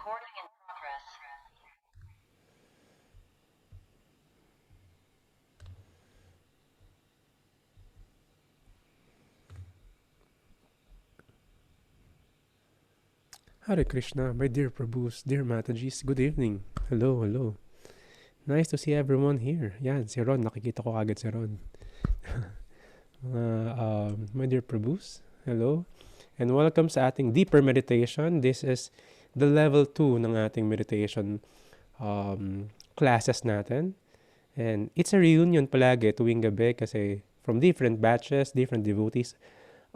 Hare Krishna, my dear Prabhus, dear Matajis, good evening. Hello, hello. Nice to see everyone here. Yan, si Ron, nakikita ko agad si Ron. My dear Prabhus, hello. And welcome sa ating deeper meditation. This is the level 2 ng ating meditation classes natin. And it's a reunion palagi tuwing gabi kasi from different batches, different devotees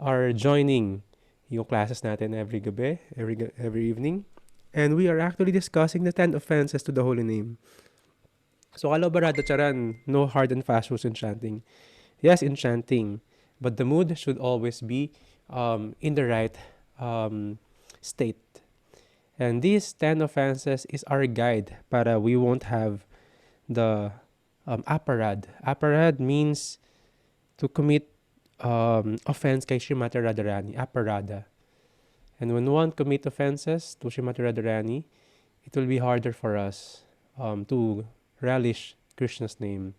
are joining yung classes natin every gabi, every evening. And we are actually discussing the 10 offenses to the holy name. So, Kalabarada Charan, no hard and fast rules in chanting. Yes, in chanting, but the mood should always be in the right state. And these 10 offenses is our guide para we won't have the aparad. Aparad means to commit offense kay Srimati Radharani, aparada. And when one commit offenses to Srimati Radharani, it will be harder for us to relish Krishna's name.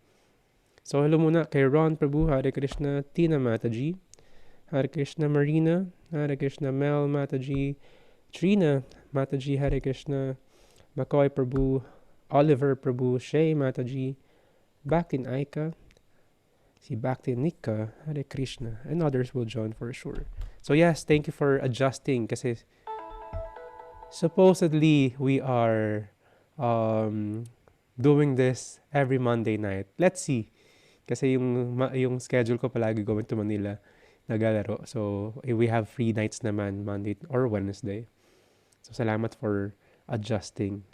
So hello muna kay Ron Prabhu, Hare Krishna, Tina Mataji, Hare Krishna Marina, Hare Krishna Mel Mataji, Trina Mataji, Hare Krishna, McCoy Prabhu, Oliver Prabhu, Shay Mataji, Bhaktin Aika, si Bhakti Nika, Hare Krishna, and others will join for sure. So yes, thank you for adjusting kasi supposedly we are doing this every Monday night. Let's see. Kasi yung schedule ko palagi going to Manila naglalaro. So we have free nights naman Monday or Wednesday. So salamat for adjusting.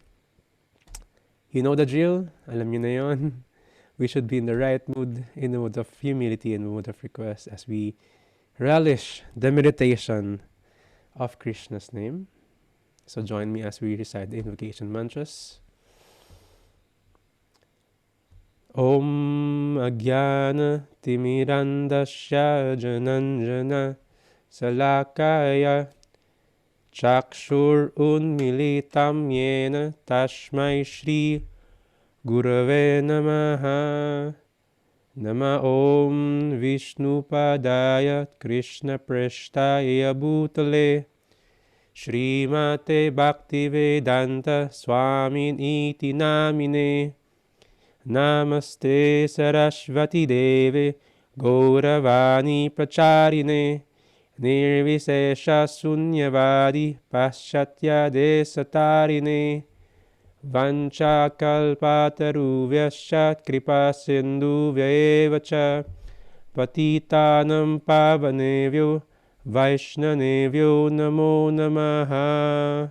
You know the drill? Alam niyo na yon. We should be in the right mood, in the mood of humility and the mood of request as we relish the meditation of Krishna's name. So join me as we recite the invocation mantras. Om Agyana Timirandasya Jananjana Salakaya Chakshur Unmilitam Yena Tashmai Shri Gurave Namaha. Nama Om Vishnupadaya Krishna Preshtaya Bhutale Srimate Bhaktivedanta Swamin Iti Namine Namaste Sarasvati Deve Gauravani Pracharine Nirvisesha Sunyavadi Paschatya Desatarine Vancha kalpataruvyaschat kripa sindhuvyaevacha patitanam pavanevyo vaishnavevyo namo namaha.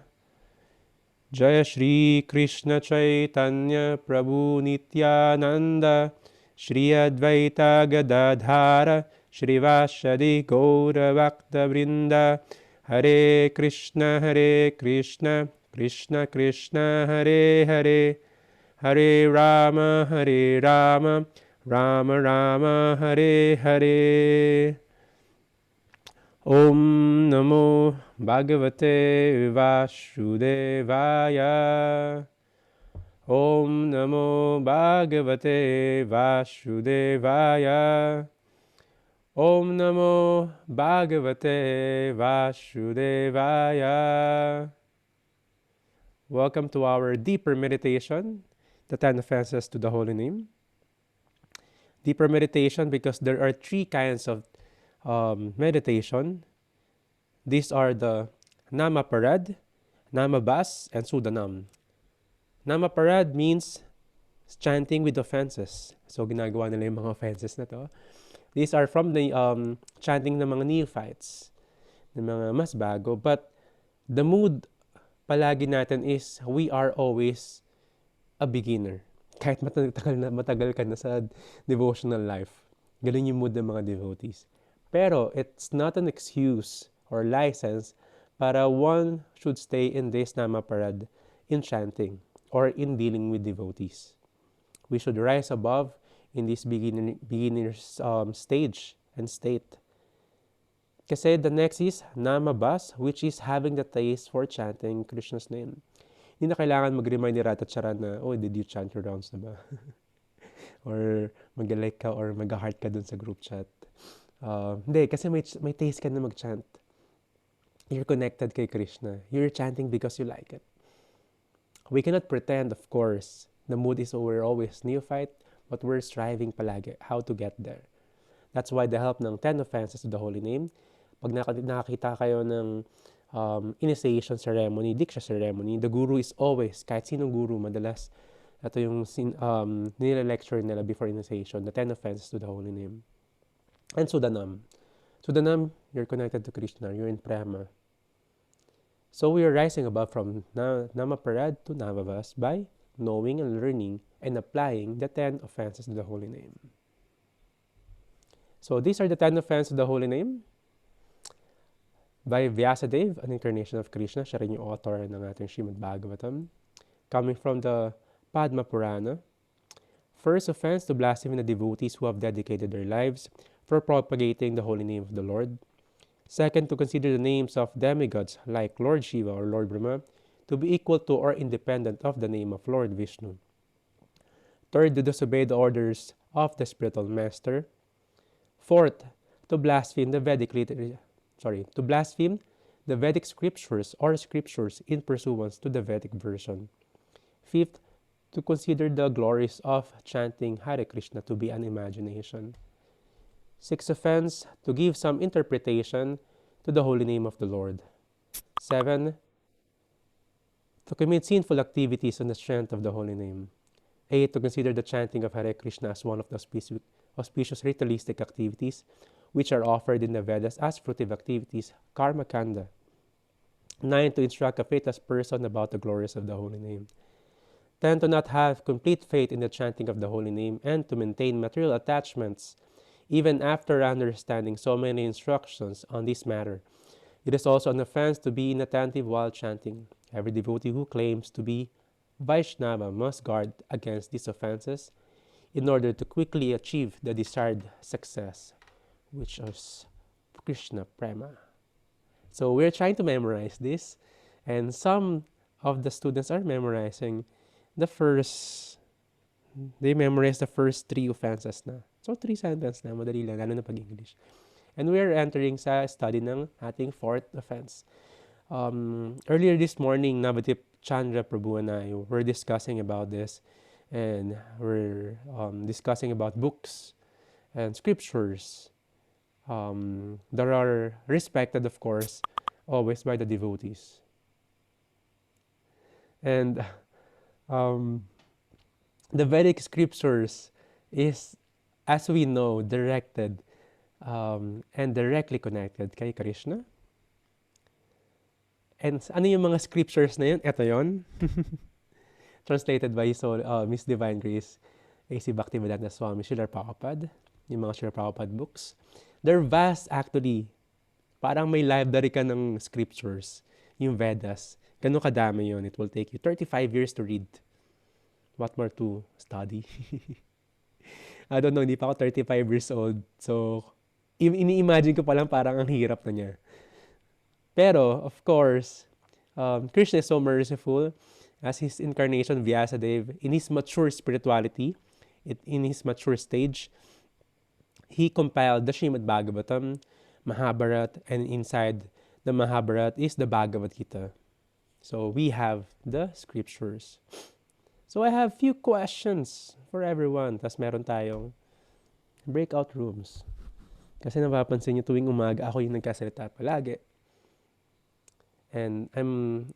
Jaya Shri Krishna Chaitanya Prabhu Nityananda Shri Advaita Gadadhara Shri Vashadi Gaura Bhakta Vrinda Hare Krishna Krishna Krishna Hare Hare Hare Rama Rama Rama Hare Hare. Om Namo Bhagavate Vasudevaya. Om Namo Bhagavate Vasudevaya. Om Namo Bhagavate Vasudevaya. Welcome to our deeper meditation, the 10 offenses to the holy name. Deeper meditation because there are 3 kinds of meditation. These are the Namaparad, Namabas, and Sudanam. Namaparad means chanting with offenses. So ginagawa nila yung mga offenses na to. These are from the chanting ng mga neophytes, ng mga mas bago. But the mood palagi natin is we are always a beginner. Kahit matagal ka na sa devotional life. Ganun yung mood ng mga devotees. Pero it's not an excuse or license para one should stay in this Namaparad in chanting or in dealing with devotees. We should rise above in this beginner's stage and state. Kasi the next is Namabas, which is having the taste for chanting Krishna's name. Hindi na kailangan mag-remind ni Rat at Charan na, oh, did you chant your rounds na ba? Or mag-like ka or mag-heart ka dun sa group chat. Hindi, kasi may taste ka na mag-chant. You're connected kay Krishna. You're chanting because you like it. We cannot pretend, of course. The mood is we're always neophyte, but we're striving palagi how to get there. That's why the help ng 10 offenses to the holy name. Pag nakakita kayo ng initiation ceremony, diksha ceremony, the guru is always, kahit sinong guru, madalas, ito yung nila-lecture nila before initiation, the 10 offenses to the holy name. And Sudanam. Sudanam, you're connected to Krishna, you're in Prema. So we are rising above from Namaparad to Navavas by knowing and learning and applying the 10 offenses to the holy name. So these are the 10 offenses to the holy name by Vyasadeva, an incarnation of Krishna. Siya rin yung author ng ating Srimad Bhagavatam. Coming from the Padma Purana. First offense, to blaspheme the devotees who have dedicated their lives for propagating the holy name of the Lord. Second, to consider the names of demigods like Lord Shiva or Lord Brahma to be equal to or independent of the name of Lord Vishnu. Third, to disobey the orders of the spiritual master. Fourth, to blaspheme the Vedic scriptures or scriptures in pursuance to the Vedic version. Fifth, to consider the glories of chanting Hare Krishna to be an imagination. Sixth offense, to give some interpretation to the holy name of the Lord. 7, to commit sinful activities on the strength of the holy name. 8, to consider the chanting of Hare Krishna as one of the auspicious ritualistic activities which are offered in the Vedas as fruitive activities, karma kanda. 9, to instruct a faithless person about the glories of the holy name. 10, to not have complete faith in the chanting of the holy name and to maintain material attachments even after understanding so many instructions on this matter. It is also an offense to be inattentive while chanting. Every devotee who claims to be Vaishnava must guard against these offenses in order to quickly achieve the desired success, which is Krishna Prema. So we're trying to memorize this, and some of the students are memorizing they memorize the first 3 offenses na. So 3 sentences na, madali lang, lalo na pag English. And we're entering sa study ng ating 4th offense. Earlier this morning, Navadip Chandra Prabhu and I were discussing about this, and we're discussing about books and scriptures that are respected, of course, always by the devotees. And the Vedic scriptures is, as we know, directed and directly connected kay Krishna. And ano yung mga scriptures na yun? Ito yun. Translated by Miss Divine Grace, A.C. Bhaktivedanta Swami, Srila Prabhupada. Yung mga Srila Prabhupada books. They're vast actually. Parang may library ka ng scriptures. Yung Vedas. Ganun kadami yun. It will take you 35 years to read. What more to study? I don't know, hindi pa ako 35 years old. So, ini-imagine ko pa lang parang ang hirap na niya. Pero, of course, Krishna is so merciful as his incarnation, Vyasadeva, in his mature spirituality, in his mature stage, he compiled the Srimad Bhagavatam, Mahabharata, and inside the Mahabharata is the Bhagavad Gita. So, we have the scriptures. So, I have few questions for everyone. Tas meron tayong breakout rooms. Kasi napapansin niyo tuwing umaga, ako yung nagkasalita palagi. And I'm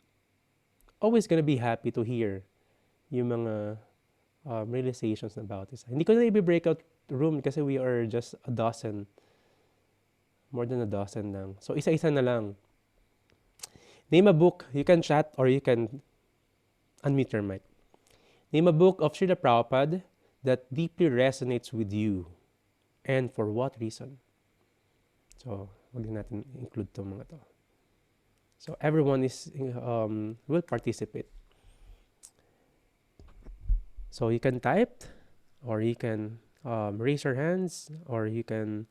always gonna be happy to hear yung mga realizations about this. Hindi ko na i-breakout room kasi we are just a dozen. More than a dozen lang. So, isa-isa na lang. Name a book. You can chat or you can unmute your mic. Name a book of Srila Prabhupada that deeply resonates with you. And for what reason? So, wag natin include itong mga to. So, everyone will participate. So, you can type, or you can raise your hands, or you can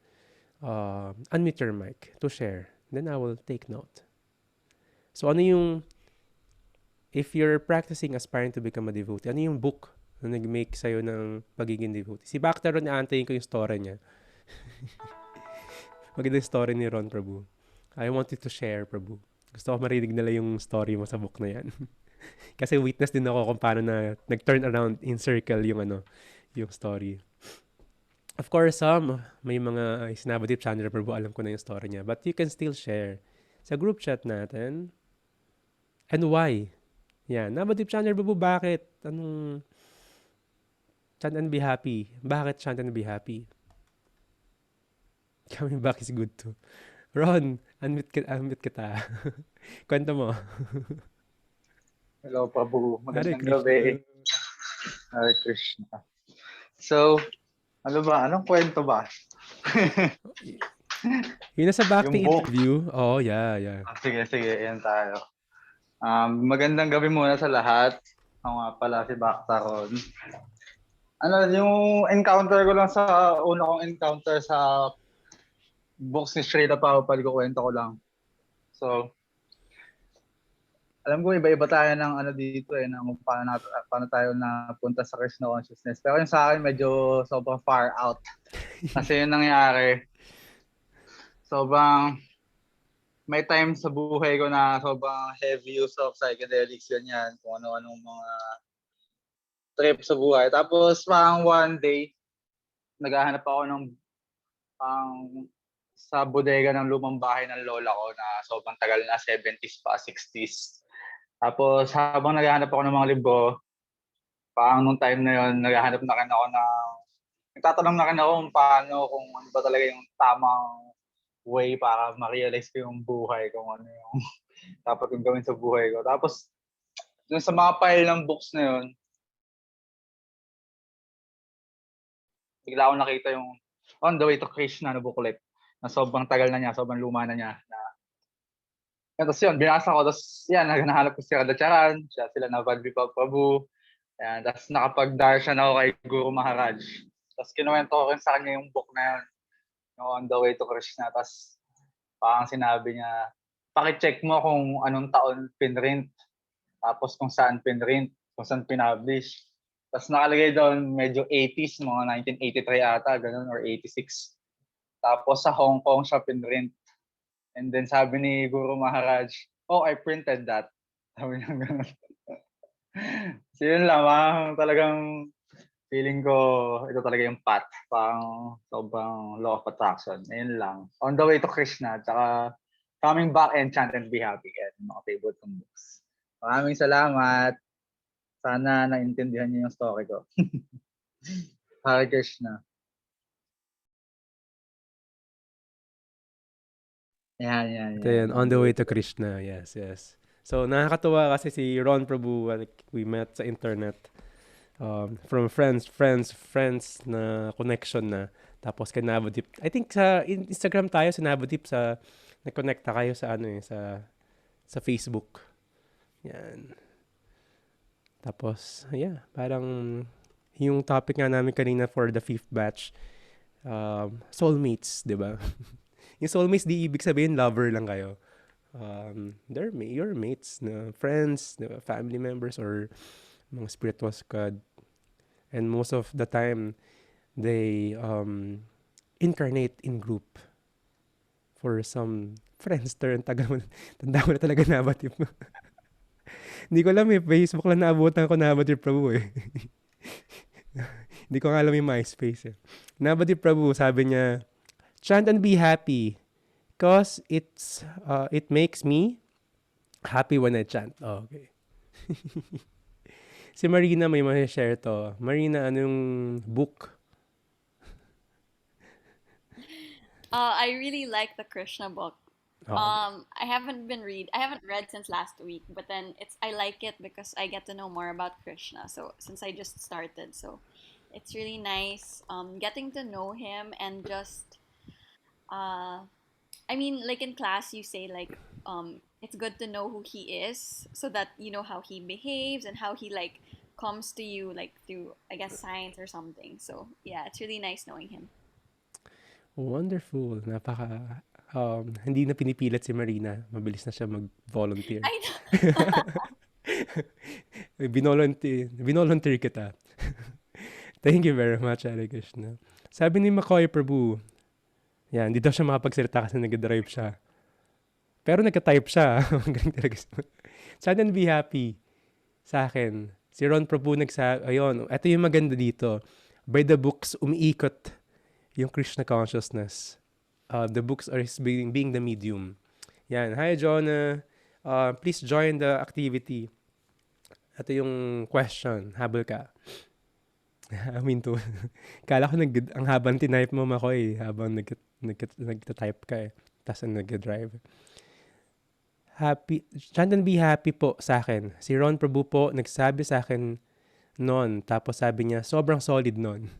unmute your mic to share. Then I will take note. So, ano yung if you're practicing aspiring to become a devotee, ano yung book na nag-make sa'yo ng pagiging devotee? Si Bhakta Ron, aantayin ko yung story niya. Maganda yung story ni Ron Prabhu. I wanted to share, Prabhu. Gusto ko marinig nila yung story mo sa book na yan. Kasi witness din ako kung paano na nag-turn around in circle yung yung story. Of course, may mga Sinabadip Chandra Prabhu, alam ko na yung story niya. But you can still share sa group chat natin. And why? Yeah, Nabadip Chandra Prabhu, bakit? Anong chant and be happy? Bakit chant and be happy? Coming back is good too. Ron, unmute kita. Kwento mo. Hello, Prabhu. Hare Magandang Krishna. gabi. Hare Krishna. So, ano ba? Anong kwento ba? Yun nasa Bhakti Yung book. interview. Oh, yeah. Sige. Yan tayo. Magandang gabi muna sa lahat. Ako nga pala si Bhakta Ron. Yung encounter ko lang una kong encounter sa books ni Srila Prabhupada, kwento ko lang. So, alam ko iba-iba tayo ng dito ng paano tayo napunta sa Krishna consciousness. Pero yung sa akin medyo sobrang far out. Kasi yung nangyari, sobrang may time sa buhay ko na sobrang heavy use of psychedelics, ganyan, kung ano-anong mga trip sa buhay. Tapos parang one day, naghahanap ako ng sa bodega ng lumang bahay ng lola ko na sobrang tagal na, 70s pa, 60s. Tapos habang naghahanap ako ng mga libro, parang nung time na yon, naghahanap na rin ako nagtatanong na rin ako kung ano ba talaga yung tamang way para ma-realize ko yung buhay, kung ano yung dapat kong gawin sa buhay ko. Tapos, dun sa mga pile ng books na yun, bigla ako nakita yung On the Way to Krishna na booklet na sobrang tagal na niya, sobrang luma na niya. Tapos yun, binasa ko. Tapos yan, naghahanap ko si Radhacharan, sila Navadvipa Prabhu. Yan, tapos nakapag-darshan ako kay Guru Maharaj. Tapos kinuwento ko rin sa kanya yung book na yun, yung On the Way to Krishna. Tapos parang sinabi niya, paki-check mo kung anong taon pinrint. Tapos kung saan pinrint, kung saan pinablish. Tapos nakalagay doon medyo 80s, mga 1983 ata, ganun, or 86. Tapos sa Hong Kong siya pinrint. And then sabi ni Guru Maharaj, oh, I printed that. Sabi niya ganun. So yun lang, talagang feeling ko ito talaga yung path. Parang sobrang law of attraction. Ayun lang. On the Way to Krishna, tsaka Coming Back and Chant and Be Happy. Yan, mga favorite kong books. Maraming salamat. Sana naintindihan niyo yung story ko. Hare Krishna. Yan. Ito yan, On the Way to Krishna. Yes. So, nakakatuwa kasi si Ron Prabhu, we met sa internet. From friends na connection na. Tapos kay Navadip. I think sa Instagram tayo, sa Navadip, nag-connecta kayo sa sa Facebook. Yan. Tapos, parang yung topic nga namin kanina for the 5th batch, soulmates, di ba? Yung soulmates, di ibig sabihin lover lang kayo. They're your mates, na friends, diba? Family members, or mga spiritual squad. And most of the time, they incarnate in group. For some friends, tanda ko na talaga Navadip. Hindi ko alam Facebook lang naabutan ko Navadip Prabhu eh. Hindi ko nga alam yung MySpace eh. Navadip Prabhu, sabi niya, chant and be happy. Because it makes me happy when I chant. Oh, okay. Si Marina may share to. Marina, anong book? I really like the Krishna book. Oh. I haven't read since last week, but then I like it because I get to know more about Krishna. So since I just started, so it's really nice getting to know him and just I mean, like in class you say like it's good to know who he is so that you know how he behaves and how he like comes to you like through I guess science or something. So yeah, it's really nice knowing him. Wonderful. Napaka hindi na pinipilit si Marina. Mabilis na siya mag-volunteer. I know. Binolunteer kita. Thank you very much, Hare Krishna. Sabi ni Makoy Prabhu, yan, hindi daw siya makapagsalita kasi nag-drive siya. Pero nagka-type siya. Magaling talaga siya. Sad and be happy sa akin. Si Ron Prabhu ayun, ito yung maganda dito. By the books, umiikot yung Krishna consciousness. The books are being the medium. Yan. Hi, Jonah. Please join the activity. Ito yung question. Habol ka. I mean to. Kala ko ang habang tinype mo, Makoy, habang nagta-type ka eh. Tapos nag-drive. Happy, chant and be happy po sa akin. Si Ron Prabhu po nagsabi sa akin noon. Tapos sabi niya, sobrang solid noon.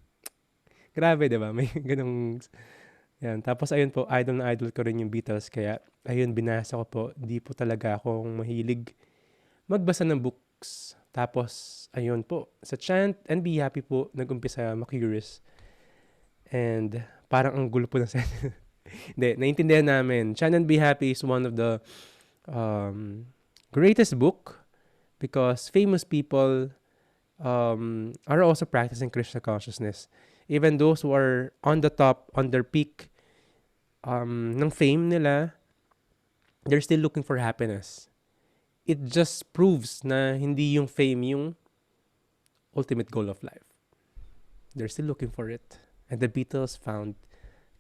Grabe, di ba? May ganong... Yan. Tapos ayun po, idol na idol ko rin yung Beatles. Kaya ayun, binasa ko po. Di po talaga akong mahilig magbasa ng books. Tapos, ayun po, sa chant and be happy po, nag-umpisa ma-curious. And parang ang gulo po ng set. Hindi, naintindihan namin. Chant and be happy is one of the greatest book because famous people are also practicing Krishna consciousness. Even those who are on the top, on their peak ng fame nila, they're still looking for happiness. It just proves na hindi yung fame yung ultimate goal of life. They're still looking for it. And the Beatles found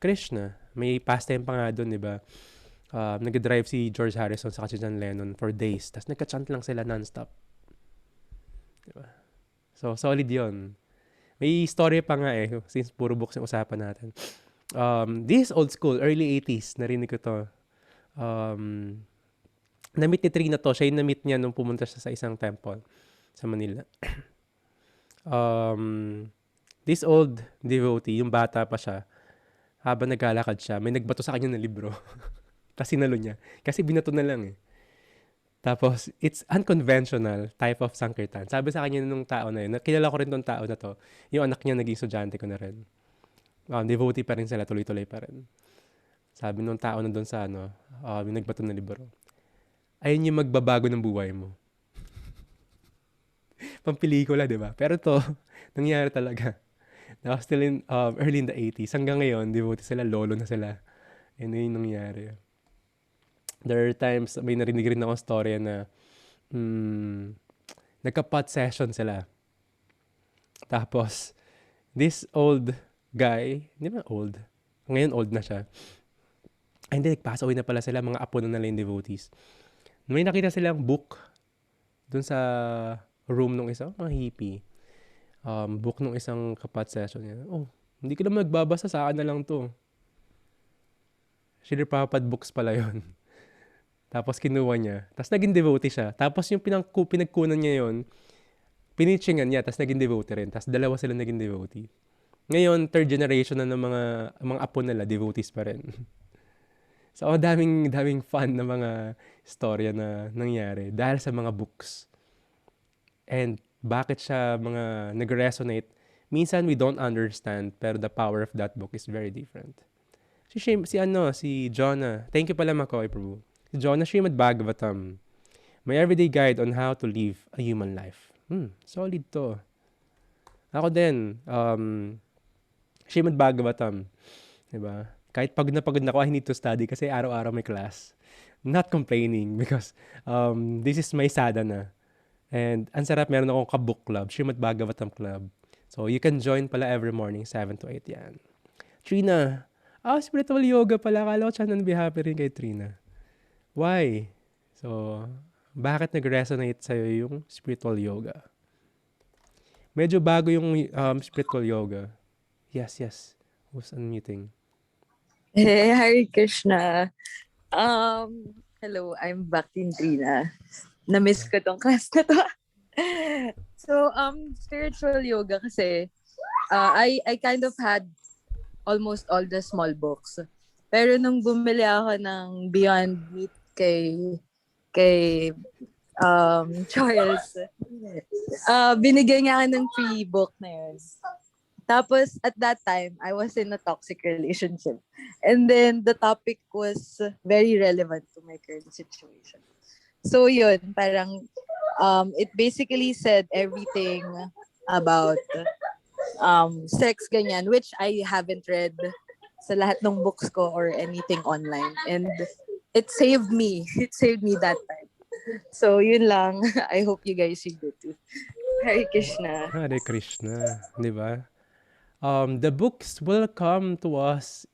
Krishna. May pastime pa nga doon, di ba? Nag-drive si George Harrison sa si John Lennon for days. Tapos nagka-chant lang sila non-stop. Diba? So, solid yon. May story pa nga eh, since puro books yung usapan natin. This old school, early 80s, narinig ko to. Na-meet ni Trina to. Siya yung na-meet niya nung pumunta siya sa isang temple sa Manila. This old devotee, yung bata pa siya, habang naglalakad siya, may nagbato sa kanya ng libro. Tapos sinalo niya. Kasi binato na lang eh. Tapos, it's unconventional type of sankirtan. Sabi sa kanya nung tao na yun, kilala ko rin tong tao na to, yung anak niya naging estudyante ko na rin. Devotee pa rin sila, tuloy-tuloy pa rin. Sabi nung tao na doon sa yung nagbato ng libro, ayun yung magbabago ng buhay mo. Pampelikula, di ba? Pero to, nangyari talaga. Now, still in early in the 80s. Hanggang ngayon, devotee sila, lolo na sila. Yun yung nangyari. There are times, may narinig rin akong storya na nagka-pot session sila. Tapos, this old guy, hindi ba old? Ngayon old na siya. Ay, hindi, nag-pass away na pala sila, mga apo na nila yung devotees. May nakita silang book dun sa room ng isang mga hippie. Book ng isang kapat session niya. Oh, hindi ko na magbabasa, saan na lang to. Srila Prabhupada books pala yun. Tapos kinuha niya. Tapos naging devotee siya. Tapos yung pinagkunan niya yun, pinitchingan niya, tapos naging devotee rin. Tapos dalawa sila naging devotee. Ngayon, third generation na ng mga apo nila, devotees pa rin. So, daming fun na mga storya na nangyari dahil sa mga books. And bakit siya mga nag-resonate? Minsan we don't understand, pero the power of that book is very different. Si Jonah. Thank you pala, Makoy Prabhu. Si Jonah Srimad Bhagavatam. My everyday guide on how to live a human life. Solid to. Ako din, Srimad Bhagavatam. Diba? Kahit pagod na ako, I need to study kasi araw-araw may class. Not complaining because this is my sadhana. And ang sarap, meron akong ka-book club, Srimad Bhagavatam Club. So you can join pala every morning, 7 to 8 yan. Trina, spiritual yoga pala. Akala ko chant and be happy rin kay Trina. Why? So, bakit nag-resonate sa'yo yung spiritual yoga? Medyo bago yung spiritual yoga. Yes. Who's unmuting? Hey, Hare Krishna. Hello, I'm Bhaktin Trina. Na-miss ko tong class na to. So, spiritual yoga kasi, I kind of had almost all the small books. Pero nung bumili ako ng Beyond Meat kay Charles, binigay niya ako ng free book na yun. Tapos, at that time, I was in a toxic relationship. And then, the topic was very relevant to my current situation. So, yun, parang It basically said everything about sex ganyan, which I haven't read sa lahat ng books ko or anything online. And it saved me. It saved me that time. So yun lang. I hope you guys read it too. Hare Krishna. Hare Krishna, di ba? The books will come to us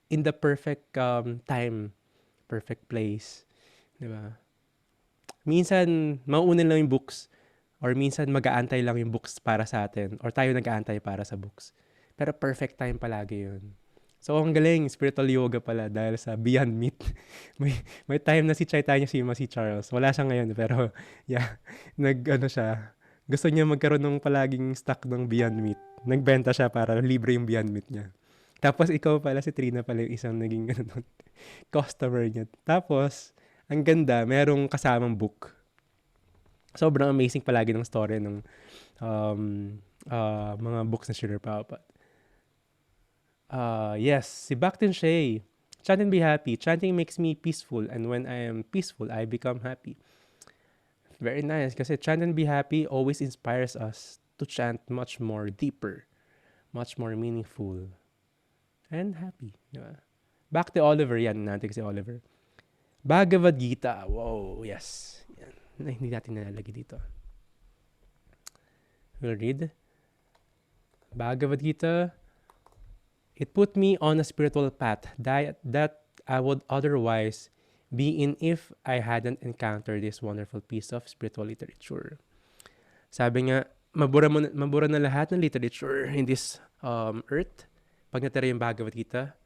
in the perfect time, perfect place, di ba? Minsan, mauuna lang yung books or minsan mag-aantay lang yung books para sa atin or tayo nag-aantay para sa books. Pero perfect time palagi yun. So, ang galing, spiritual yoga pala dahil sa Beyond Meat. may time na si Chaitanya si Charles. Wala siya ngayon, pero yeah, siya. Gusto niya magkaroon ng palaging stock ng Beyond Meat. Nagbenta siya para libre yung Beyond Meat niya. Tapos ikaw pala, si Trina pala yung isang naging customer niya. Tapos, ang ganda, merong kasamang book. Sobrang amazing palagi ng story ng mga books na Srila Prabhupada. Yes, si Bhaktin Shay. Chant and be happy. Chanting makes me peaceful, and when I am peaceful, I become happy. Very nice. Kasi chant and be happy always inspires us to chant much more deeper, much more meaningful, and happy. Diba? Back to Oliver. Yan, natin si Oliver. Bhagavad Gita. Wow, yes. Yan. Hindi natin nalalagay dito. We'll read. Bhagavad Gita. It put me on a spiritual path that I would otherwise be in if I hadn't encountered this wonderful piece of spiritual literature. Sabi nga, mabura na lahat ng literature in this earth. Pag natira yung Bhagavad Gita,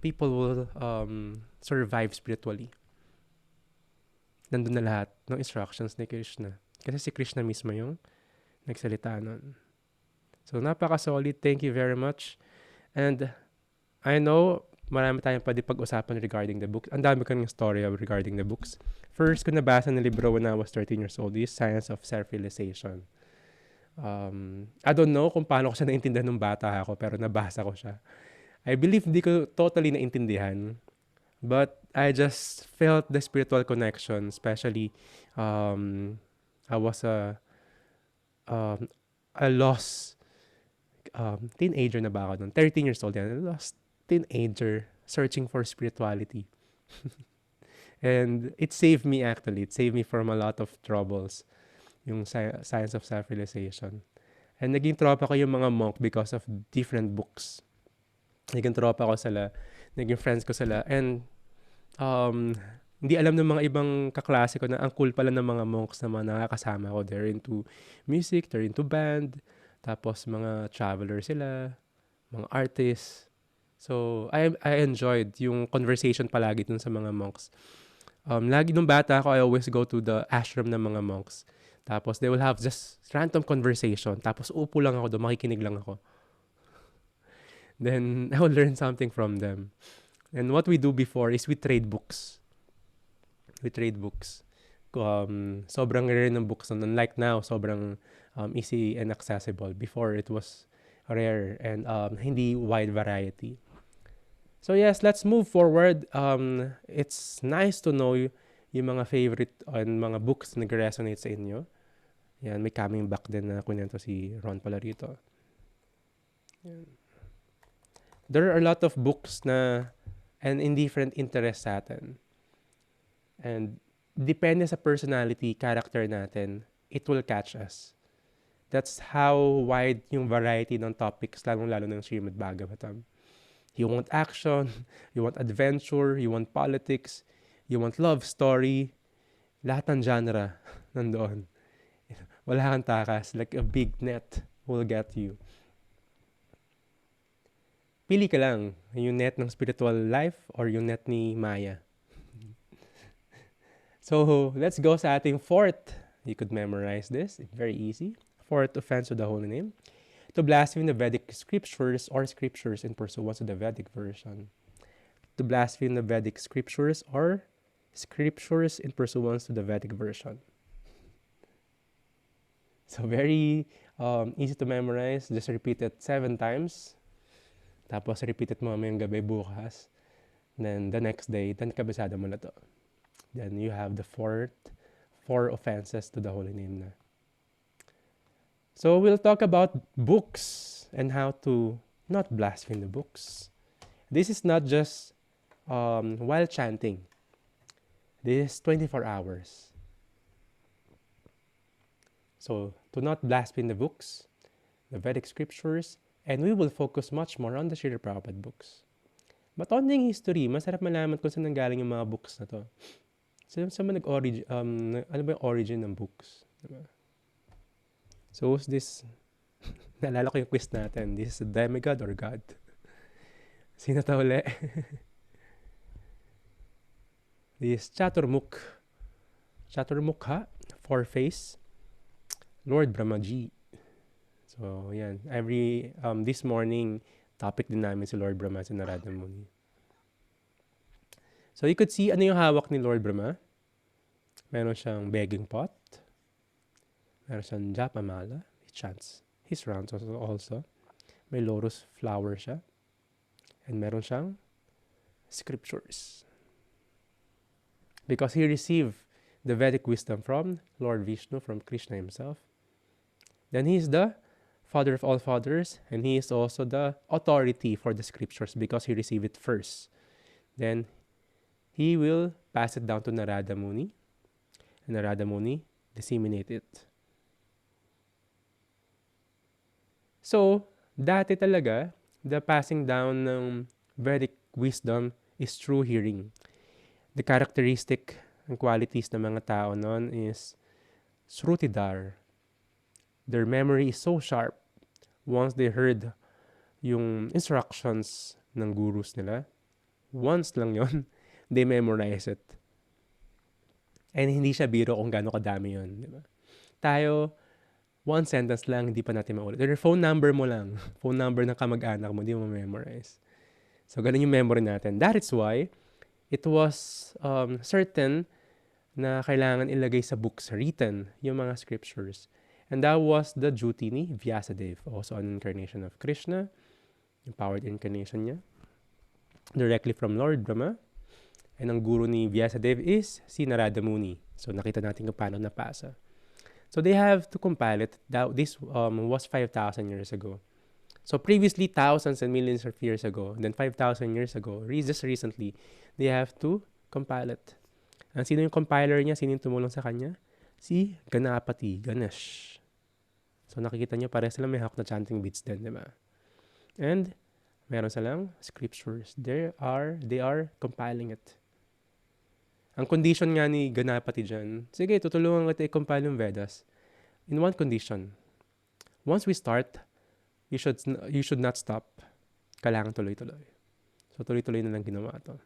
people will survive spiritually. Nandun na lahat ng instructions ni Krishna. Kasi si Krishna mismo yung nagsalita nun. So, napaka-solid. Thank you very much. And I know marami tayong pwede pag-usapan regarding the books. Ang dami ko ng story regarding the books. First ko nabasa na libro when I was 13 years old is Science of Self-Realization. I don't know kung paano ko siya naintindihan nung bata ako, pero nabasa ko siya. I believe hindi ko totally naintindihan. But I just felt the spiritual connection, especially I was a lost teenager na ba ako nun? 13 years old yan. A lost teenager searching for spirituality. And it saved me actually. It saved me from a lot of troubles. Yung Science of Self-Realization. And naging tropa ko yung mga monk because of different books. Naging tropa ko sila. Naging friends ko sila. And hindi alam ng mga ibang kaklase ko na ang cool pala ng mga monks na mga nakakasama ko. They're into music, they're into band. Tapos mga traveler sila, mga artists. So, I enjoyed yung conversation palagi dun sa mga monks. Lagi nung bata ako, I always go to the ashram ng mga monks. Tapos, they will have just random conversation. Tapos, upo lang ako doon, makikinig lang ako. Then, I will learn something from them. And what we do before is we trade books. We trade books. Sobrang rare ng books. Unlike now, sobrang easy and accessible. Before, it was rare and hindi wide variety. So yes, let's move forward. It's nice to know yung mga favorite and mga books na nag-resonate sa inyo. Yan, may coming back din na kunento si Ron pala rito. Yan. There are a lot of books na and in different interests sa atin. And depende sa personality, character natin, it will catch us. That's how wide yung variety ng topics, lalong-lalo ng Srimad Bhagavatam. You want action, you want adventure, you want politics, you want love story, lahat ng genre nandoon. Wala kang takas, like a big net will get you. Pili ka lang, yung net ng spiritual life or yung net ni Maya. So, let's go sa ating fourth. You could memorize this. It's very easy. Fourth offense of the holy name. To blaspheme the Vedic scriptures or scriptures in pursuance of the Vedic version. To blaspheme the Vedic scriptures or scriptures in pursuance of the Vedic version. So, very easy to memorize. Just repeat it 7 times. Tapos, repeat it mo mamayang gabi bukas. Then, the next day, then kabisado mo na to. Then, you have the fourth 4 offenses to the holy name na. So we'll talk about books and how to not blaspheme the books. This is not just while chanting. This is 24 hours. So to not blaspheme the books, the Vedic scriptures, and we will focus much more on the Srila Prabhupada books. But on the history, masarap malaman kung saan nanggaling yung mga books na to. Saan nag-origin, ano ba yung origin ng books? Diba? So who's this? Naalala ko yung quiz natin. This is a demigod or God? Sino to uli? This is Chaturmukh. Chaturmukha, 4-face, Lord Brahmaji. So, yan. This morning, topic din namin si Lord Brahma, si Narada Muni. So, you could see ano yung hawak ni Lord Brahma. Meron siyang begging pot. Meron siyang japamala. He chants his rounds also. May lotus flower siya. And meron siyang scriptures. Because he received the Vedic wisdom from Lord Vishnu, from Krishna himself. Then he is the Father of all fathers, and he is also the authority for the scriptures because he received it first. Then he will pass it down to Narada Muni, and Narada Muni disseminate it. So, dati talaga, the passing down ng Vedic wisdom is through hearing. The characteristic and qualities ng mga tao noon is Srutidar. Their memory is so sharp. Once they heard yung instructions ng gurus nila, once lang yon, they memorize it. And hindi siya biro kung gaano kadami yon, di ba? Tayo, one sentence lang, hindi pa natin maulit. Or phone number mo lang, phone number ng kamag-anak mo, hindi mo memorize. So, ganun yung memory natin. That is why it was certain na kailangan ilagay sa books, written, yung mga scriptures. And that was the duty ni Vyasadeva, also an incarnation of Krishna, empowered incarnation niya, directly from Lord Brahma. And ang guru ni Vyasadeva is si Narada Muni. So nakita natin kung paano napasa. So they have to compile it. This was 5,000 years ago. So previously, thousands and millions of years ago, then 5,000 years ago, just recently, they have to compile it. And sino yung compiler niya? Sino yung tumulong sa kanya? Si Ganapati, Ganesh. So nakikita niyo pareho sila may hawak na chanting beads din, di ba? And meron silang scriptures. They are compiling it. Ang condition nga ni Ganapati dyan, sige, tutulungan kita i-compile yung Vedas. In one condition. Once we start, you should not stop. Kailangan tuloy-tuloy. So tuloy-tuloy na lang ginawa to.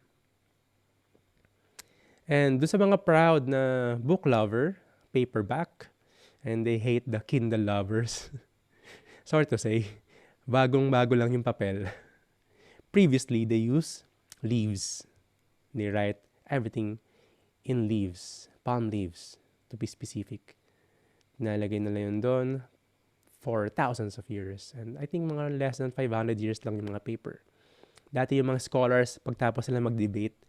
And doon sa mga proud na book lover, paperback, and they hate the Kindle lovers. Sorry to say, bagong-bago lang yung papel. Previously, they use leaves. They write everything in leaves, palm leaves, to be specific. Nalagay nila yun doon for thousands of years. And I think mga less than 500 years lang yung mga paper. Dati yung mga scholars, pagtapos sila mag-debate,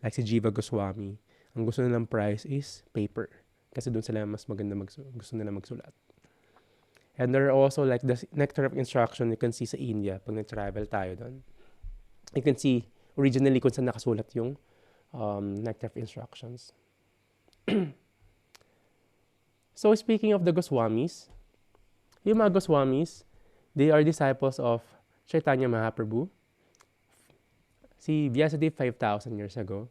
like si Jiva Goswami, ang gusto nilang prize is paper. Kasi doon sila mas maganda gusto nila magsulat. And there are also like the Nectar of Instruction you can see sa India pag nag-travel tayo doon. You can see originally kung saan nakasulat yung Nectar of Instructions. So speaking of the Goswamis, yung mga Goswamis, they are disciples of Chaitanya Mahaprabhu. Si Vyasadeva 5,000 years ago.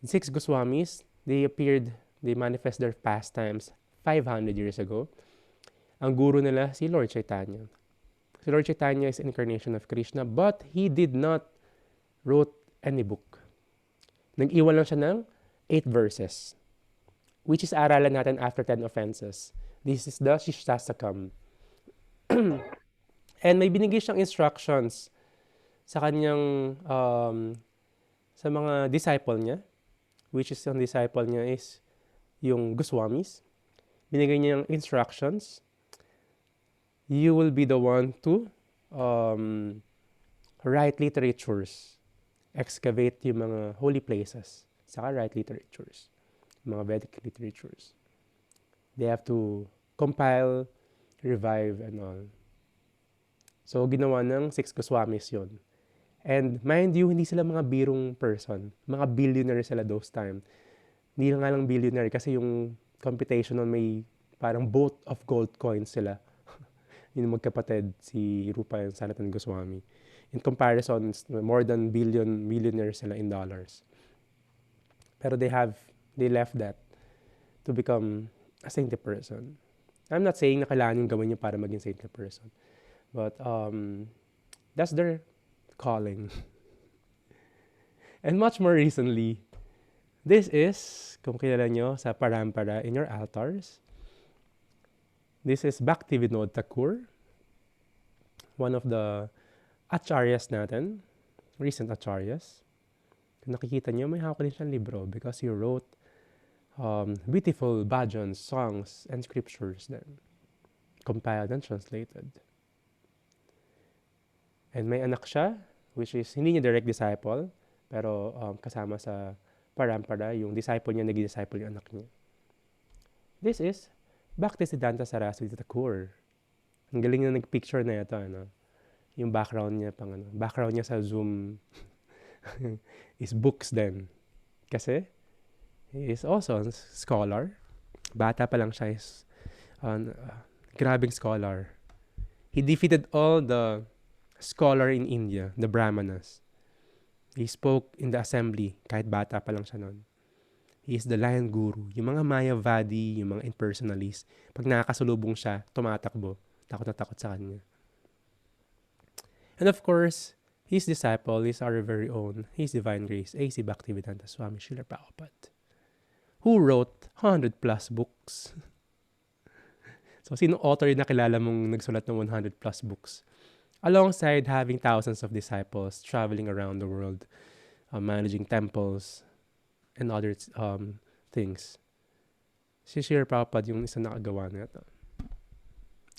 6 Goswamis, they manifest their pastimes 500 years ago. Ang guru nila, si Lord Chaitanya. Si Lord Chaitanya is incarnation of Krishna, but he did not wrote any book. Nag-iwan lang siya ng 8 verses, which is aralan natin after 10 offenses. This is the Shishtastakam. And may binigay siyang instructions sa kanyang, sa mga disciple niya, which is yung disciple niya is yung Goswamis. Binigay niya yung instructions. You will be the one to write literatures, excavate yung mga holy places, saka write literatures, mga Vedic literatures. They have to compile, revive, and all. So, ginawa ng Six Goswamis yun. And mind you, hindi sila mga birong person. Mga billionaire sila those time. Hindi nga lang billionaire kasi yung computation nun may parang boat of gold coins sila. Yung magkapatid, si Rupa and Sanatan Goswami. In comparison, more than millionaires sila in dollars. Pero they left that to become a saintly person. I'm not saying na kailangan yung gawin niyo para maging saintly person. But that's their calling. And much more recently, this is, kung kilala nyo sa parampara in your altars, this is Bhaktivinoda Thakur, one of the acharyas natin, recent acharyas. Kung nakikita nyo, may hawak din siyang libro because he wrote beautiful bhajans, songs, and scriptures then, compiled and translated. And may anak siya, which is hindi niya direct disciple, pero kasama sa parampara, yung disciple niya, naging disciple yung anak niya. This is Bhaktisiddhanta Saraswati Thakur. Ang galing na nag-picture na ito, ano? Yung background niya, background niya sa Zoom is books then. Kasi, he is also a scholar. Bata pa lang siya, is grabing scholar. He defeated all the scholar in India, the Brahmanas. He spoke in the assembly, kahit bata pa lang siya noon. He is the lion guru. Yung mga Mayavadi, yung mga impersonalists, pag nakakasulubong siya, tumatakbo. Takot na takot sa kanya. And of course, his disciple is our very own, His Divine Grace, A.C. Bhaktivedanta Swami Srila Prabhupada, who wrote 100 plus books. So, sino author na kilala mong nagsulat ng 100 plus books? Alongside having thousands of disciples traveling around the world, managing temples, and other things. Si Srila Prabhupada yung isa nakagawa na ito.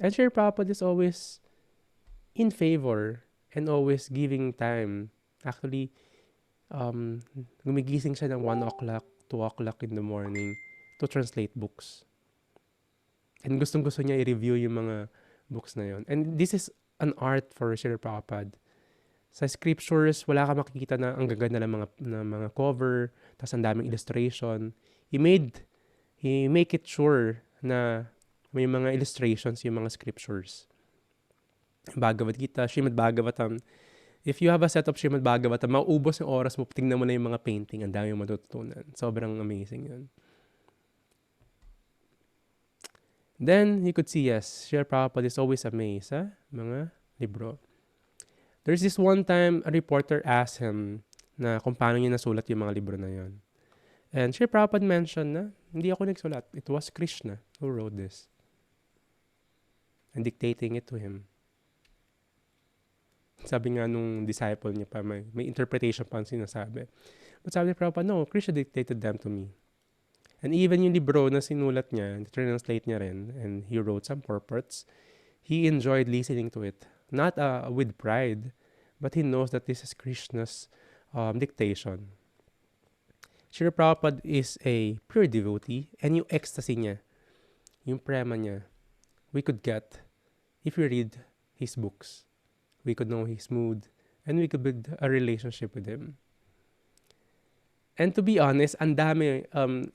And Srila Prabhupada is always in favor and always giving time. Actually, gumigising siya ng 1 o'clock, 2 o'clock in the morning to translate books. And gustong-gusto niya i-review yung mga books na yon. And this is an art for Srila Prabhupada. Sa scriptures, wala ka makikita na ang gaganda ng mga cover, tas ang daming illustration. He make it sure na may mga illustrations yung mga scriptures. Bhagavad Gita, Srimad Bhagavatam. If you have a set of Srimad Bhagavatam, mauubos yung oras mo, tingnan mo na yung mga painting, ang dami yung matututunan. Sobrang amazing yun. Then, you could see, yes, Srila Prabhupada is always amazed sa mga libro. There's this one time, a reporter asked him na kung paano niya nasulat yung mga libro na yon. And Srila Prabhupada mentioned na, hindi ako nagsulat. It was Krishna who wrote this. And dictating it to him. Sabi nga nung disciple niya pa, may interpretation pa ang sinasabi. But sabi ni Prabhupada, no, Krishna dictated them to me. And even yung libro na sinulat niya, translate niya rin, and he wrote some purports, he enjoyed listening to it. Not with pride, but he knows that this is Krishna's dictation. Srila Prabhupada is a pure devotee, and yung ecstasy niya, yung prema niya, we could get if we read his books. We could know his mood, and we could build a relationship with him. And to be honest, ang dami,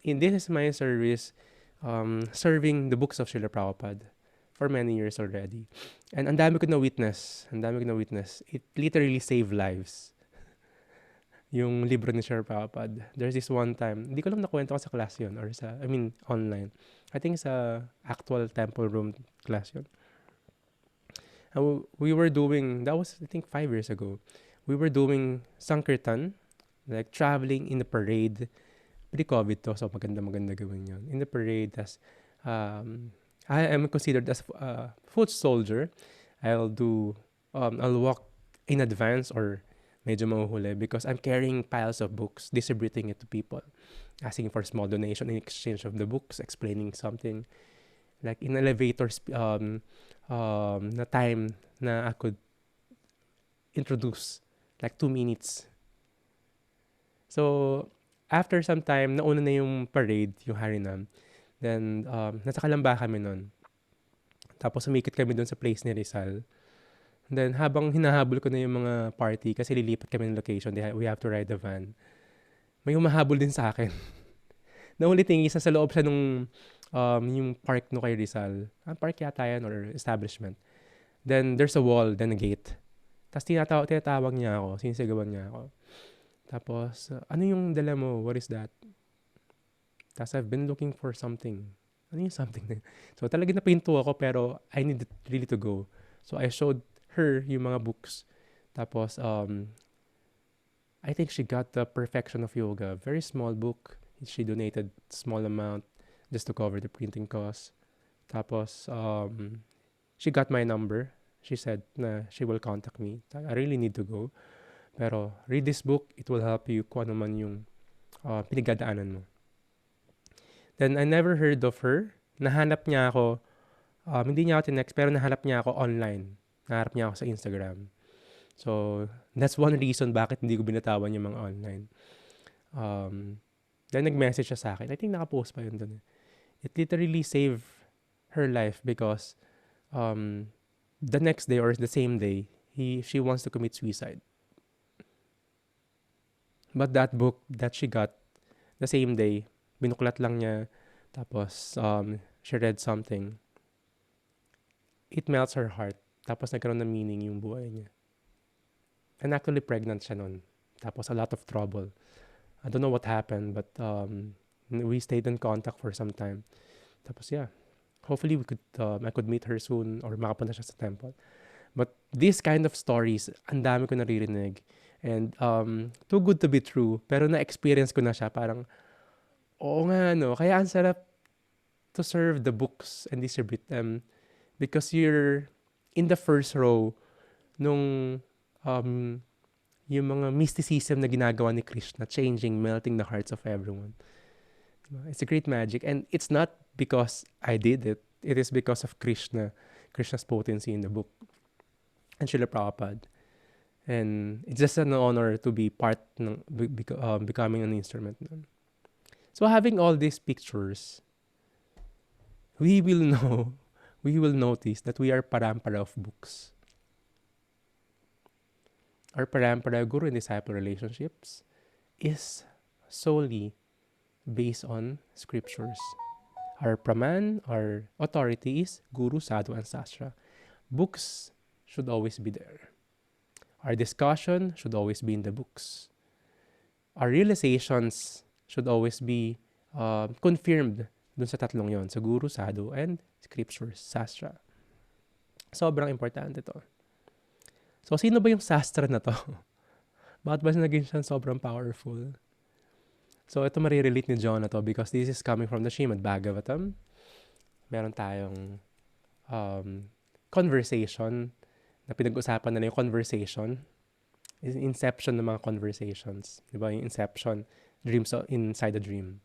in this is my service, serving the books of Srila Prabhupada for many years already. And ang dami ko na witness. It literally saved lives. Yung libro ni Srila Prabhupada. There's this one time, hindi ko lang nakwento ko sa class yun, or online. I think sa actual temple room class yun. And we were doing, that was I think 5 years ago, we were doing Sankirtan, like traveling in the parade. Pre-COVID to, so maganda gawin yun. In the parade, I am considered as a foot soldier. I'll walk in advance or medyo mahuhuli because I'm carrying piles of books, distributing it to people, asking for small donation in exchange of the books, explaining something. Like in elevators, na time na I could introduce, like 2 minutes. So, after some time, nauna na yung parade, yung Harinam. Then, nasa Kalamba kami nun. Tapos umikot kami dun sa place ni Rizal. Then, habang hinahabol ko na yung mga party, kasi lilipat kami ng location, we have to ride the van. May humahabol din sa akin. Na ulit yung isa sa loob siya nung yung park no kay Rizal. Park yata yan or establishment. Then, there's a wall, then a gate. Tapos tinatawag niya ako, sinisigawan niya ako. Tapos, ano yung dala mo? What is that? Tapos, I've been looking for something. Ano yung something na yun? So, talaga napinto ako pero I needed really to go. So, I showed her yung mga books. Tapos, I think she got the Perfection of Yoga. Very small book. She donated small amount just to cover the printing cost. Tapos, she got my number. She said na she will contact me. I really need to go. Pero, read this book. It will help you kung ano man yung pinagdadaanan mo. Then, I never heard of her. Nahanap niya ako. Hindi niya ako tinext, pero nahanap niya ako online. Nahanap niya ako sa Instagram. So, that's one reason bakit hindi ko binatawan yung mga online. Then, nag-message siya sa akin. I think nakapost pa yun dun. It literally saved her life because the next day or the same day, she wants to commit suicide. But that book that she got the same day, binuklat lang niya, tapos she read something. It melts her heart. Tapos nagkaroon ng meaning yung buhay niya. And actually pregnant siya nun. Tapos a lot of trouble. I don't know what happened, but we stayed in contact for some time. Tapos yeah, hopefully I could meet her soon or makapunta siya sa temple. But these kind of stories, ang dami ko naririnig. And too good to be true. Pero na-experience ko na siya. Parang, oo nga, no? Kaya ang sarap to serve the books and distribute them. Because you're in the first row nung yung mga mysticism na ginagawa ni Krishna, changing, melting the hearts of everyone. It's a great magic. And it's not because I did it. It is because of Krishna's potency in the book. And Srila Prabhupada. And it's just an honor to be part ng becoming an instrument. So having all these pictures, we will notice that we are parampara of books. Our parampara guru and disciple relationships is solely based on scriptures. Our praman, our authority is guru, sadhu, and sastra. Books should always be there. Our discussion should always be in the books. Our realizations should always be confirmed dun sa tatlong yon, sa guru, sadhu, and scriptures, sastra. Sobrang importante to. So, sino ba yung sastra na to? Bakit ba naging siya sobrang powerful? So, ito marirelate ni John na to because this is coming from the Srimad Bhagavatam. Meron tayong conversation na pinag-usapan na yung conversation. Inception ng mga conversations. Diba? Yung inception, dreams inside a dream.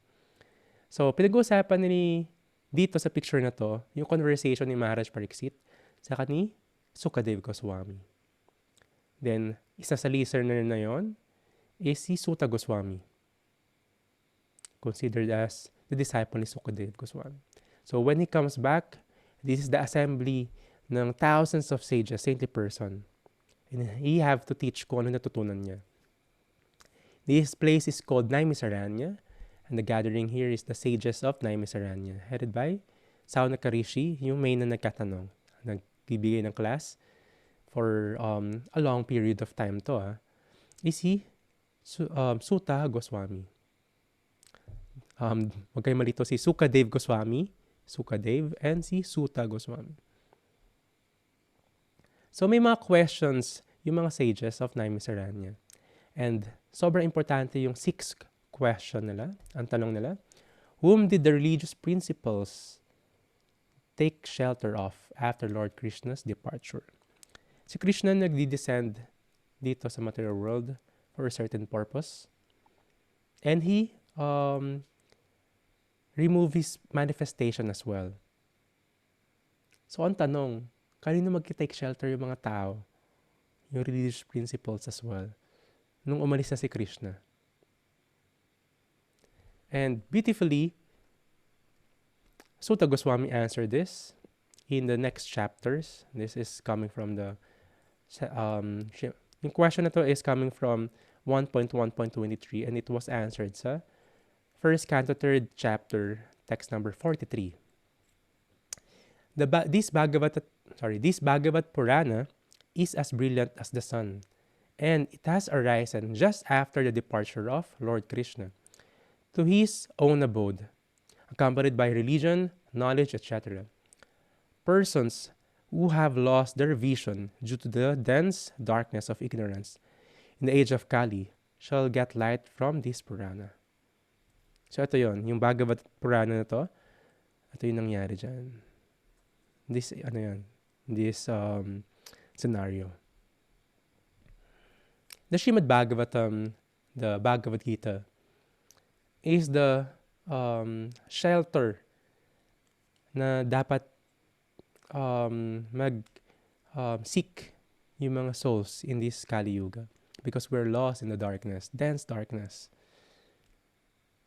So, pinag-usapan dito sa picture na to, yung conversation ni Maharaj Pariksit saka ni Sukadev Goswami. Then, isa sa listener na yon is si Suta Goswami, considered as the disciple ni Sukadev Goswami. So, when he comes back, this is the assembly ng thousands of sages, saintly person. And he have to teach kung ano natutunan niya. This place is called Naimisaranya, and the gathering here is the sages of Naimisaranya, headed by Saunaka Rishi, yung main na nagkatanong, nagbibigay ng class for a long period of time to. Is si Suta Goswami. Huwag kayo malito, si Sukadev Goswami, Sukadev, and si Suta Goswami. So may mga questions yung mga sages of Naimisaranya. And sobrang importante yung 6th question nila, ang tanong nila, whom did the religious principles take shelter of after Lord Krishna's departure? Si Krishna nagdi-descend dito sa material world for a certain purpose. And he remove his manifestation as well. So ang tanong, kanino mag-take shelter yung mga tao? Yung religious principles as well. Nung umalis na si Krishna. And beautifully, Sutta Goswami answered this in the next chapters. This is coming from yung question na to is coming from 1.1.23 and it was answered sa first canto, third chapter, text number 43. This Bhagavad Purana is as brilliant as the sun, and it has arisen just after the departure of Lord Krishna to his own abode, accompanied by religion, knowledge, etc. Persons who have lost their vision due to the dense darkness of ignorance in the age of Kali shall get light from this Purana. So ito yon, yung Bhagavad Purana na to, ito yung nangyari dyan. This scenario. The Srimad Bhagavatam, the Bhagavad Gita, is the shelter na dapat seek yung mga souls in this Kali Yuga because we're lost in the darkness, dense darkness.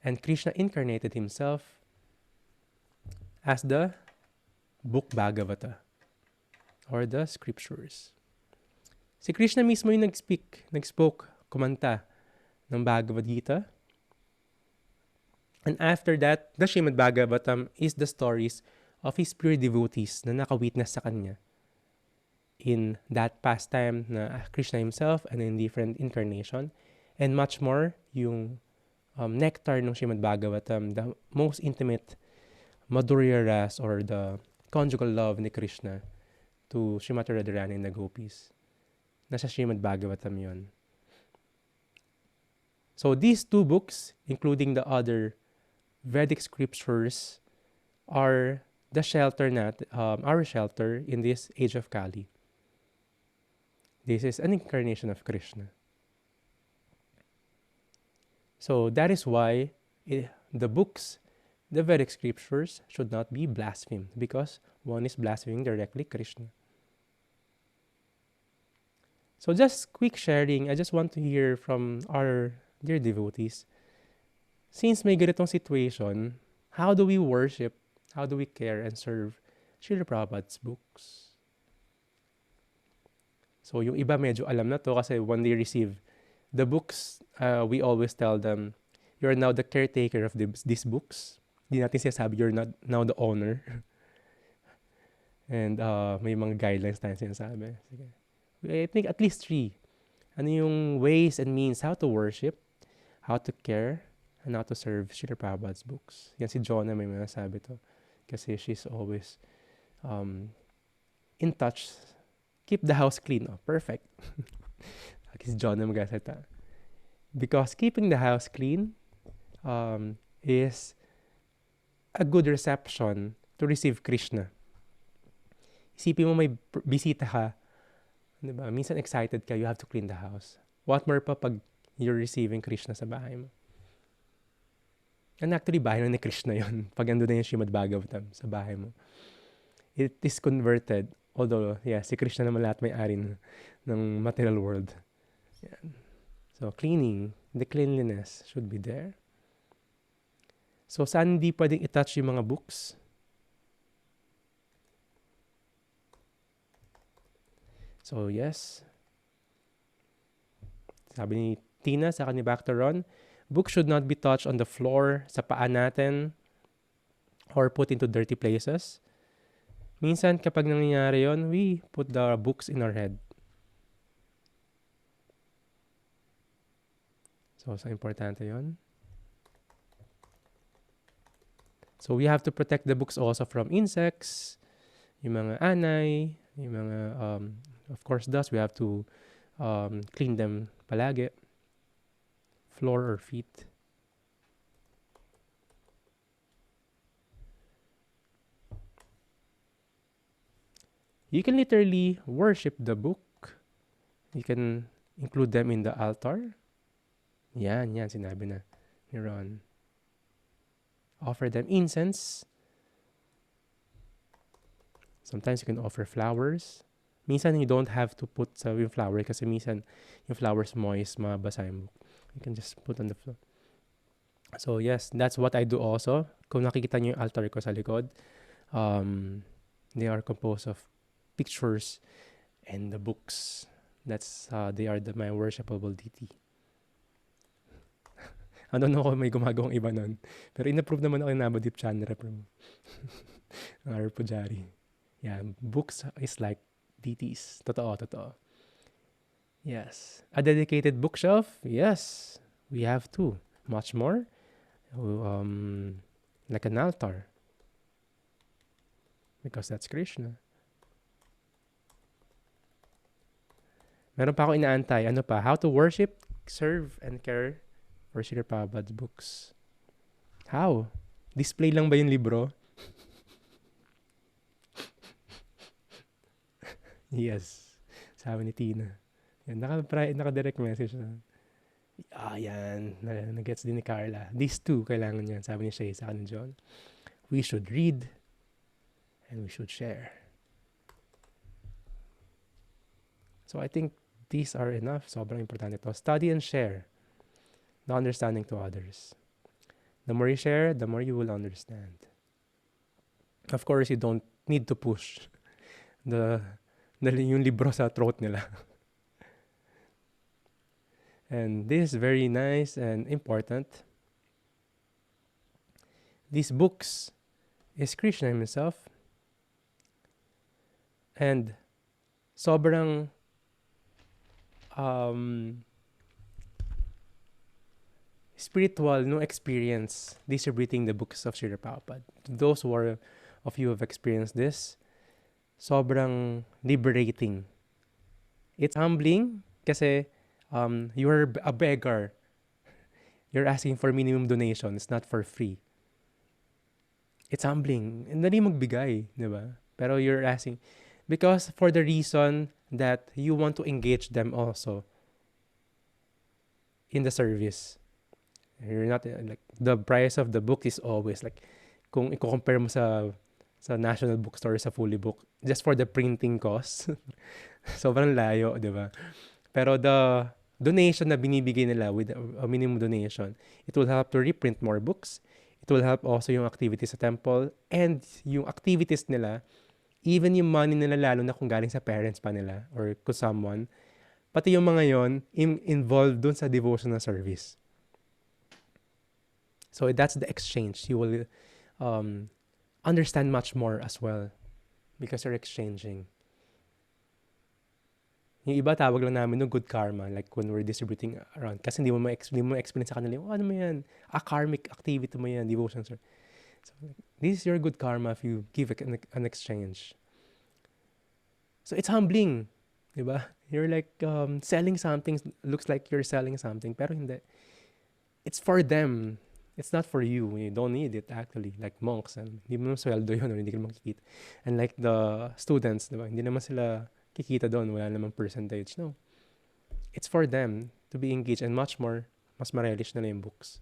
And Krishna incarnated himself as the book Bhagavata or the scriptures. Si Krishna mismo yung nag-spoke, kumanta ng Bhagavad Gita. And after that, the Srimad Bhagavatam is the stories of his pure devotees na nakawitness sa kanya in that past time na Krishna himself and in different incarnation. And much more, yung nectar ng Srimad Bhagavatam, the most intimate Madhurya Ras or the conjugal love ni Krishna to Srimati Radharani and the gopis. Nasa Srimad Bhagavatam yun. So these two books, including the other Vedic scriptures, are the shelter our shelter in this age of Kali. This is an incarnation of Krishna. So that is why the books, the Vedic scriptures, should not be blasphemed because one is blaspheming directly Krishna. So just quick sharing, I just want to hear from our dear devotees. Since may ganitong situation, how do we worship, how do we care and serve Srila Prabhupada's books? So yung iba medyo alam na to kasi when they receive the books, we always tell them, you're now the caretaker of these books. Di natin sinasabi, you're not now the owner. And may mga guidelines tayo sinasabi. Sige. I think at least 3. Ano yung ways and means how to worship, how to care, and how to serve Srila Prabhupada's books. Yan si Jonah may masasabi to. Kasi she's always in touch. Keep the house clean. Oh, perfect. Si Jonah magsasalita. Because keeping the house clean is a good reception to receive Krishna. Isipin mo may bisita ka, diba? Minsan excited ka, you have to clean the house. What more pa pag you're receiving Krishna sa bahay mo? And actually, bahay na ni Krishna yun. Pag ando na yung Srimad Bhagavatam sa bahay mo. It is converted. Although, yeah, si Krishna naman lahat may-ari ng material world. Yan. So, cleaning, the cleanliness should be there. So, saan hindi pwedeng itouch yung mga books? So, yes. Sabi ni Tina, sa ni Back to Ron, books should not be touched on the floor, sa paa natin, or put into dirty places. Minsan, kapag nangyayari yon, we put the books in our head. So importante yon. So, we have to protect the books also from insects, yung mga anay, yung mga, of course, dust. We have to clean them palagi. Floor or feet. You can literally worship the book. You can include them in the altar. Yan, sinabi na ni Ron. Offer them incense. Sometimes you can offer flowers. Minsan you don't have to put yung flower kasi minsan yung flowers moist, mabasa yung book. You can just put on the floor. So yes, that's what I do also. Kung nakikita niyo yung altar ko sa likod, um, they are composed of pictures and the books. They are my worshipable deity. I don't know kung may gumagawang iba nun. Pero in-approve naman ako yung Nabodip Chandra from our Pujari. Yeah, books is like deities. Totoo, totoo. Yes. A dedicated bookshelf? Yes. We have two. Much more. Like an altar. Because that's Krishna. Meron pa ako inaantay. Ano pa? How to worship, serve, and care for Srila Prabhupada's books. How? Display lang ba yung libro? Yes. Sabi ni Tina. Yan, naka-direct message na. Yan. Nag-gets din ni Carla. These two, kailangan yan. Sabi ni Shay sa akin ni John. We should read and we should share. So I think these are enough. Sobrang importante ito. Study and share the understanding to others. The more you share, the more you will understand. Of course, you don't need to push yung libro sa throat nila. And this is very nice and important. These books is Krishna himself. And sobrang spiritual no experience distributing the books of Srila Prabhupada. Those of you who have experienced this, sobrang liberating. It's humbling kasi you're a beggar. You're asking for minimum donation. It's not for free. It's humbling. Dali magbigay, di ba? Pero you're asking because for the reason that you want to engage them also in the service. You're not like the price of the book is always like kung i-compare mo sa National Bookstore sa Fully Book just for the printing cost. Sobrang layo, di ba? Pero the donation na binibigay nila with a minimum donation, it will help to reprint more books. It will help also yung activities sa temple and yung activities nila, even yung money nila lalo na kung galing sa parents pa nila or to someone, pati yung mga yon involved dun sa devotional service. So that's the exchange. You will understand much more as well because you're exchanging. Yung iba tawag lang namin no good karma like when we're distributing around kasi hindi mo experience sa kanila ano mo yan karmic activity mo yan devotion sir. So this is your good karma if you give an exchange. So it's humbling, di ba? You're like selling something, looks like you're selling something pero hindi. It's for them. It's not for you. You don't need it actually. Like monks, and hindi mo naman sweldo yun or hindi ka naman kikita. And like the students, di ba? Hindi naman sila kikita doon, wala namang percentage. No. It's for them to be engaged and much more, mas ma-relish nila yung books.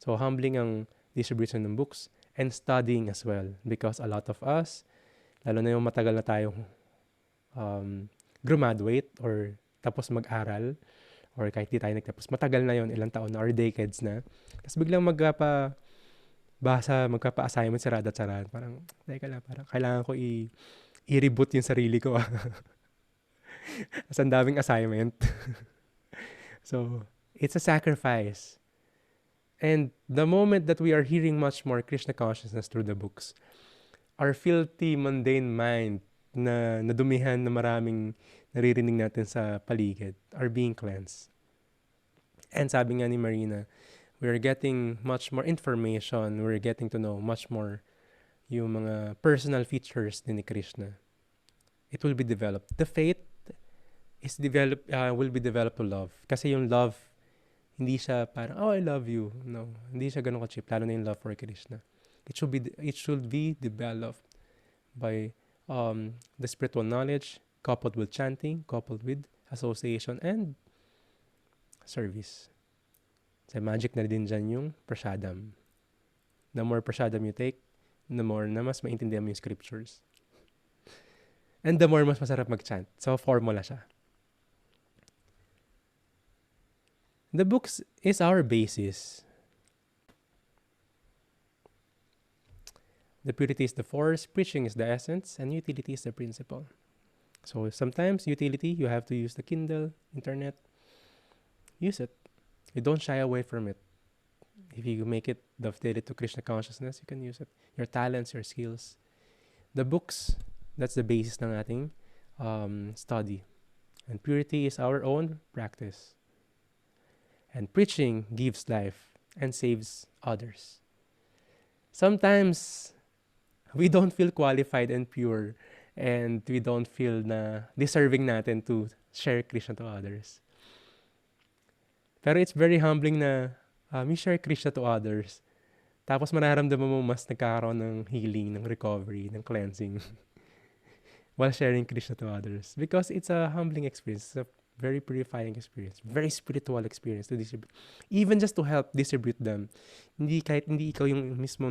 So, humbling ang distribution ng books and studying as well. Because a lot of us, lalo na yung matagal na tayong graduate or tapos mag-aral or kahit di tayo nagtapos, matagal na yon ilang taon na or decades na. Tapos biglang magkapa-assignment si Radha Charan. Parang, teka lang, parang kailangan ko i-reboot yung sarili ko. As ang daming assignment. So, it's a sacrifice. And the moment that we are hearing much more Krishna consciousness through the books, our filthy, mundane mind na nadumihan na maraming naririnig natin sa paligid are being cleansed. And sabi nga ni Marina, we're getting much more information, we're getting to know much more yung mga personal features ni Krishna. It will be developed. The faith will be developed to love. Kasi yung love, hindi siya parang, I love you. No, hindi siya ganun ka-cheap, lalo na yung love for Krishna. It should be developed by the spiritual knowledge, coupled with chanting, coupled with association, and service. So magic na din dyan yung prasadam. The more prasadam you take, the more na mas maintindihan mo yung scriptures. And the more mas masarap mag-chant. So, formula siya. The books is our basis. The purity is the force, preaching is the essence, and utility is the principle. So sometimes utility, you have to use the Kindle, internet. Use it. You don't shy away from it. If you make it dovetail it to Krishna consciousness, you can use it. Your talents, your skills. The books, that's the basis ng ating study. And purity is our own practice. And preaching gives life and saves others. Sometimes we don't feel qualified and pure, and we don't feel na deserving natin to share Krishna to others. Pero it's very humbling na you share Krishna to others. Tapos mararamdaman mo mas nagkakaroon ng healing, ng recovery, ng cleansing while sharing Krishna to others. Because it's a humbling experience. It's a very purifying experience. Very spiritual experience to distribute. Even just to help distribute them. Kahit hindi ikaw yung mismo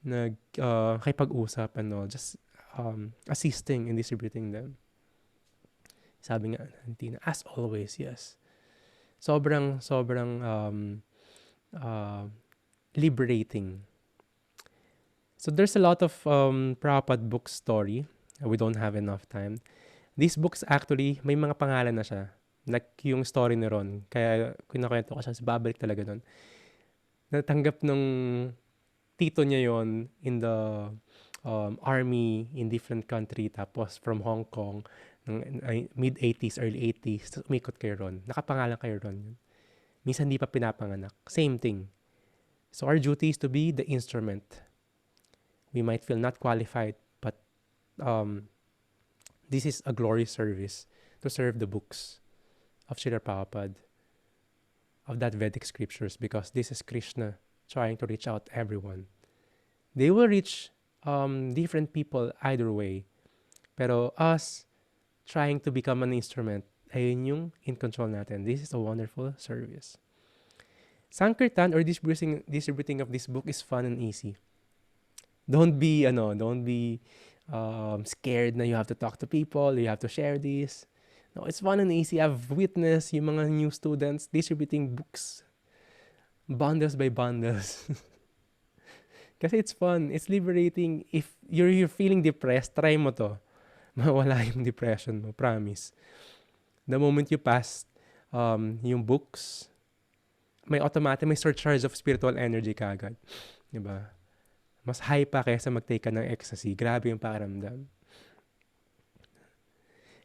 nakipag-usap and all. Just assisting in distributing them. Sabi nga, Tina, as always, yes. Sobrang liberating. So there's a lot of Prabhupada book story. We don't have enough time. These books actually, may mga pangalan na siya. Like yung story ni Ron. Kaya kinakwento ko siya, babalik talaga nun. Natanggap ng tito niya yon in the army in different country. Tapos from Hong Kong, mid-80s, early 80s. Tapos umikot kay Ron. Nakapangalan kay Ron. Minsan di pa pinapanganak. Same thing. So our duty is to be the instrument. We might feel not qualified, but this is a glory service to serve the books of Srila Prabhupada, of that Vedic scriptures, because this is Krishna trying to reach out everyone. They will reach different people either way. Pero us trying to become an instrument, ayun yung in control natin. This is a wonderful service. Sankirtan or distributing of this book is fun and easy. Don't be scared na you have to talk to people, you have to share this. No, it's fun and easy. I've witnessed yung mga new students distributing books bundles by bundles. Kasi it's fun, it's liberating. If you're feeling depressed, try mo to. Mawala yung depression mo, promise. The moment you pass yung books, may surcharge of spiritual energy kagad. Diba? Mas high pa kaysa mag-take ka ng ecstasy. Grabe yung pakiramdam.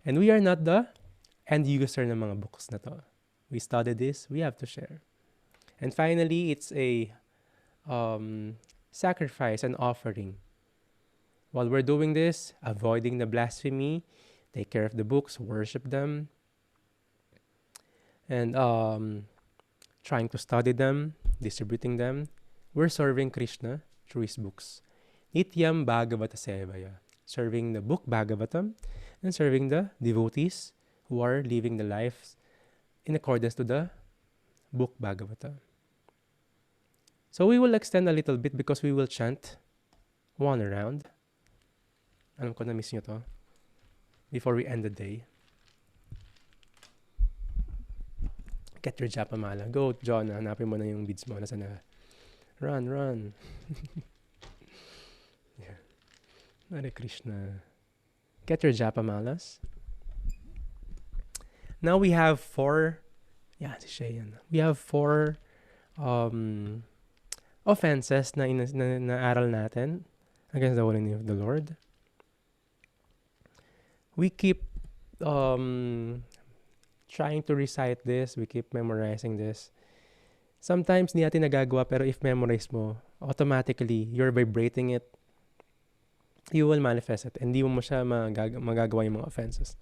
And we are not the end user ng mga books na to. We studied this, we have to share. And finally, it's a sacrifice and offering. While we're doing this, avoiding the blasphemy, take care of the books, worship them, and trying to study them, distributing them, we're serving Krishna through his books. Nityam Bhagavata Sevaya. Serving the book Bhagavatam and serving the devotees who are living the lives in accordance to the book Bhagavata. So we will extend a little bit because we will chant one round. Alam ko na-miss nyo to. Before we end the day. Get your Japamala. Go, John. Hanapin mo na yung beads mo. Nasaan na? Run. Yeah. Hare Krishna. Get your Japamalas. Now we have 4. Yeah, si Shayan. We have 4 offenses na aral natin against the holy name of the Lord. We keep trying to recite this. We keep memorizing this. Sometimes hindi natin nagagawa, pero if memorize mo, automatically, you're vibrating it, you will manifest it. Hindi mo siya magagawa yung mga offenses.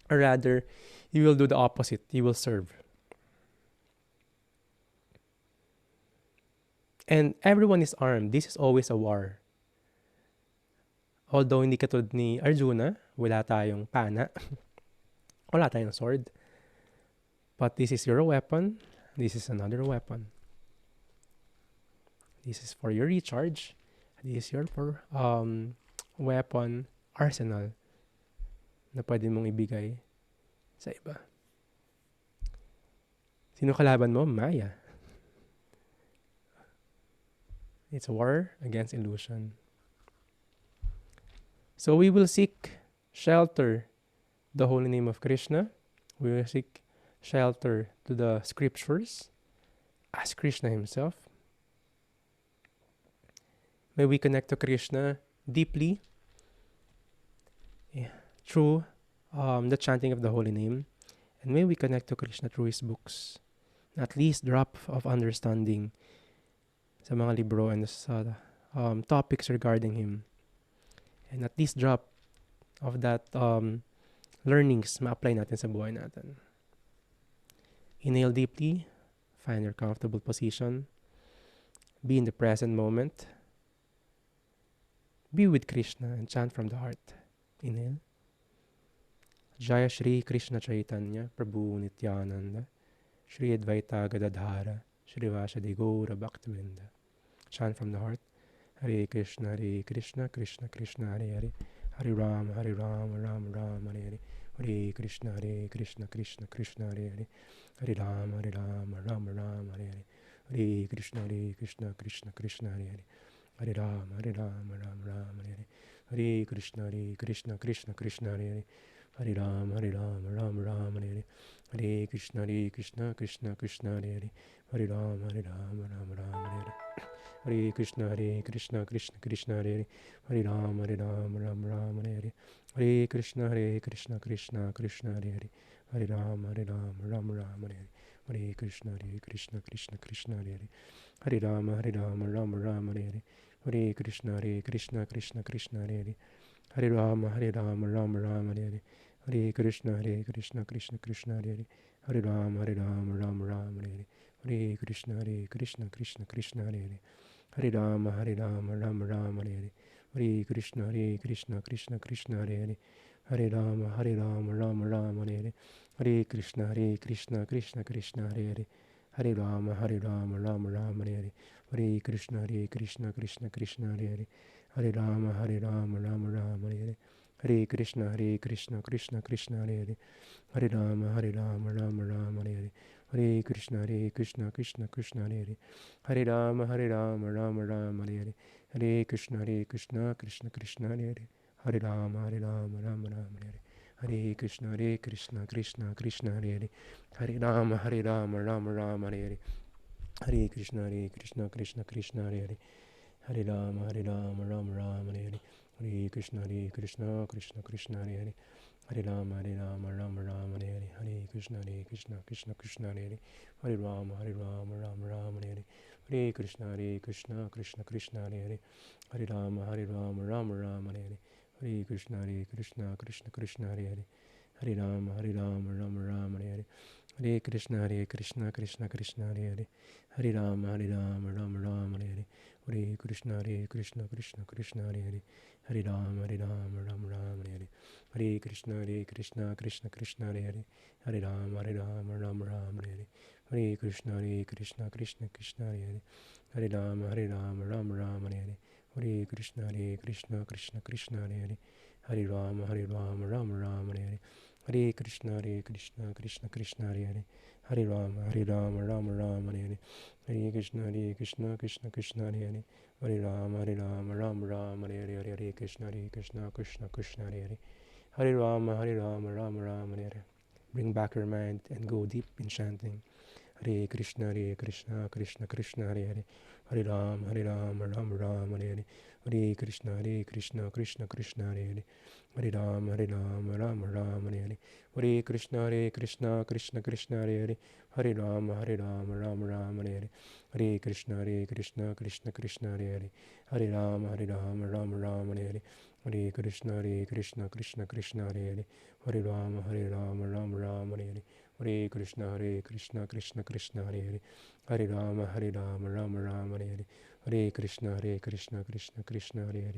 Or rather, you will do the opposite. You will serve. And everyone is armed. This is always a war. Although hindi katulad ni Arjuna, wala tayong pana. Wala tayong sword. But this is your weapon. This is another weapon. This is for your recharge. This is your weapon arsenal na pwede mong ibigay sa iba. Sino kalaban mo? Maya. It's a war against illusion. So we will seek shelter the holy name of Krishna. We will seek shelter to the scriptures as Krishna himself. May we connect to Krishna deeply through the chanting of the holy name. And may we connect to Krishna through his books. At least drop of understanding sa mga libro and sa topics regarding him. And at least drop of that learnings ma-apply natin sa buhay natin. Inhale deeply. Find your comfortable position. Be in the present moment. Be with Krishna and chant from the heart. Inhale. Jaya Shri Krishna Chaitanya Prabhu Nityananda Shri Advaita Gadadhara Shri Vasadi Gaura Bhaktivinoda. Chant from the heart. Hare Krishna Krishna Krishna Hare Hare Hare Ram Ram Ram Hare Hare Hare Krishna Krishna Krishna Hare Hare Hare Ram Ram Ram Hare Hare Hare Krishna Krishna Krishna Hare Hare Hare Ram Ram Ram Hare Hare Hare Krishna Krishna Krishna Hare Hare Hare Ram Ram Ram Hare Hare Hare Krishna Krishna Krishna Hare Hare Hare Ram Ram Ram Hare Hare Hare Krishna Krishna Krishna Hare Hare Hare Ram Ram Ram Hare Hare Hare Krishna Krishna Krishna Hare Hare Hare Ram Ram Ram Hare Hare Hare Krishna Krishna Krishna Hare Hare Hare Ram Ram Ram Hare Hare Hare Krishna Krishna Krishna Hare Hare Hare Ram Ram Ram Hare Hare Hare Krishna Krishna Krishna Hare Hare Hare Ram Ram Ram Hare Hare Hare Krishna Krishna Krishna Hare Hare Hare Ram Ram Ram Hare Hare Hare Krishna Krishna Krishna Hare Hare Hare Ram Ram Ram Hare Hare Hare Krishna Krishna Krishna Hare Hare Hare Ram Ram Ram Hare Hare Hare Krishna Krishna Krishna Hare Hare Hare Ram Ram Ram Hare Hare Hare Krishna Krishna Krishna Hare Hare Hare Ram Ram Ram Hare Hare Hare Krishna Krishna Krishna Hare Hare Hare Ram Ram Ram Hare Hare Hare Krishna Krishna Krishna Hare Hare Hare Ram Ram Ram Hare Hare Hare Krishna Krishna Krishna Hare Hare Hare Ram Ram Ram Hare Hare Hare Krishna Krishna Krishna Hare Hare Hare Ram Ram Ram Hare Hare Hare Krishna Krishna Krishna Hare Hare Hare Ram Ram Ram Hare Hare Hare Krishna Krishna Krishna Hare Hare Hare Ram Ram Ram Hare Hare Hare Krishna Krishna Krishna Hare Hare Hare Ram Ram Ram Hare Hare Hare Krishna Krishna Krishna Hare Hare Hare Ram Ram Ram Hare Hare Hare Krishna Krishna Krishna Hare Hare Hare Ram Ram Ram Hare Hare Hare Krishna Krishna Krishna Hare Hare Hare Ram Ram Ram Hare Hare Hare Krishna Krishna Krishna Hare Hare Hare Ram Ram Ram Hare Hare Hare Krishna Krishna Krishna Hare Hare Hare Ram Ram Ram Hare Hare Hare Krishna Krishna Krishna Hare Hare Hare Ram Ram Ram Hare Hare Hare Krishna Krishna Krishna Hare Hare Hare Ram Ram Ram Hare Hare Hare Krishna Krishna Krishna Hare Hare Hare Ram Ram Ram Hare Hare Hare Krishna Krishna Krishna Hare Hare Hare Ram Ram Ram Hare Hare. Bring back your mind and go deep in chanting. Hare Krishna Krishna Krishna Hare Hare Hare Ram Ram Ram Hare Hare Hare Krishna Krishna Krishna Hare Hare Hare Ram Ram Ram Hare Hare Hare Krishna Krishna Krishna Hare Hare Hare Ram Ram Ram Hare Hare Hare Krishna Krishna Krishna Hare Hare Hare Ram Ram Ram Hare Hare Hare Krishna Krishna Krishna Hare Hare Hare Ram Ram Ram Hare Hare Hare Krishna Krishna Krishna Hare Hare Hare Ram Ram Ram Hare Hare Hare Krishna Krishna Krishna Hare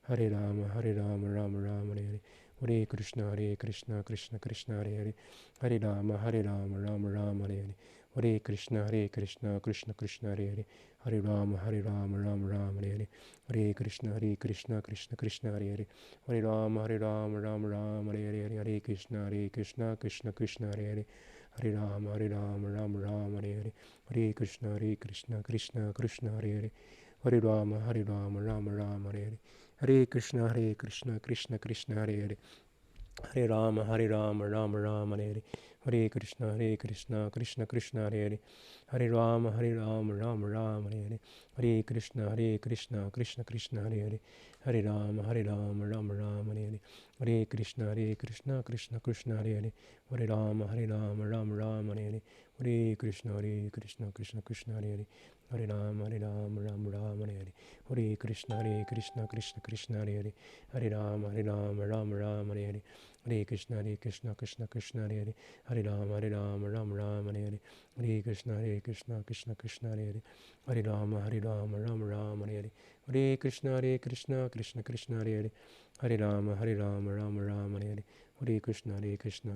Hare Hare Ram Ram Ram Hare Hare Hare Krishna Krishna Krishna Hare Hare Hare Ram Ram Ram Hare Hare Hare Krishna Krishna Krishna Hare Hare Hare Ram Ram Ram Hare Hare Hare Krishna Krishna Krishna Hare Hare Hare Ram Ram Ram Hare Hare Hare Krishna Krishna Krishna Hare Hare Hare Ram Ram Ram Hare Hare Hare Krishna Krishna Krishna Hare Hare Hare Ram Ram Ram Hare Hare Hare Krishna, Krishna Krishna, Hare Hare. Hare Rama, Rama Rama, Hare Hare. Hare Krishna, Krishna Krishna, Hare Hare. Hare Rama, Rama Rama, Hare Hare. Hare Krishna, Krishna Krishna, Hare Hare. Hare Rama, Rama Rama, Hare Hare. Hare Krishna, Krishna Krishna, Hare Hare. Hare Rama, Rama Rama, Hare Hare. Hare Krishna, Krishna Krishna, Hare Hare. Hare Rama, Rama Rama, Hare Hare. Hare Krishna, Krishna Krishna, Hare Hare. Hare Rama, Rama Rama, Hare Hare. Hare Krishna, Krishna Krishna, Hare Hare. Hare Rama, Rama Rama, Hare Hare. Hare Krishna, Krishna Krishna, Hare Hare. Hare Rama, Rama Rama, Hare Hare. Hare Krishna, Krishna Krishna, Hare Hare. Hare Rama, Rama Rama, Hare Hare. Hare Krishna, Krishna Krishna, Hare Hare. Hare Rama, Rama Rama, Hare Hare. Hare Krishna,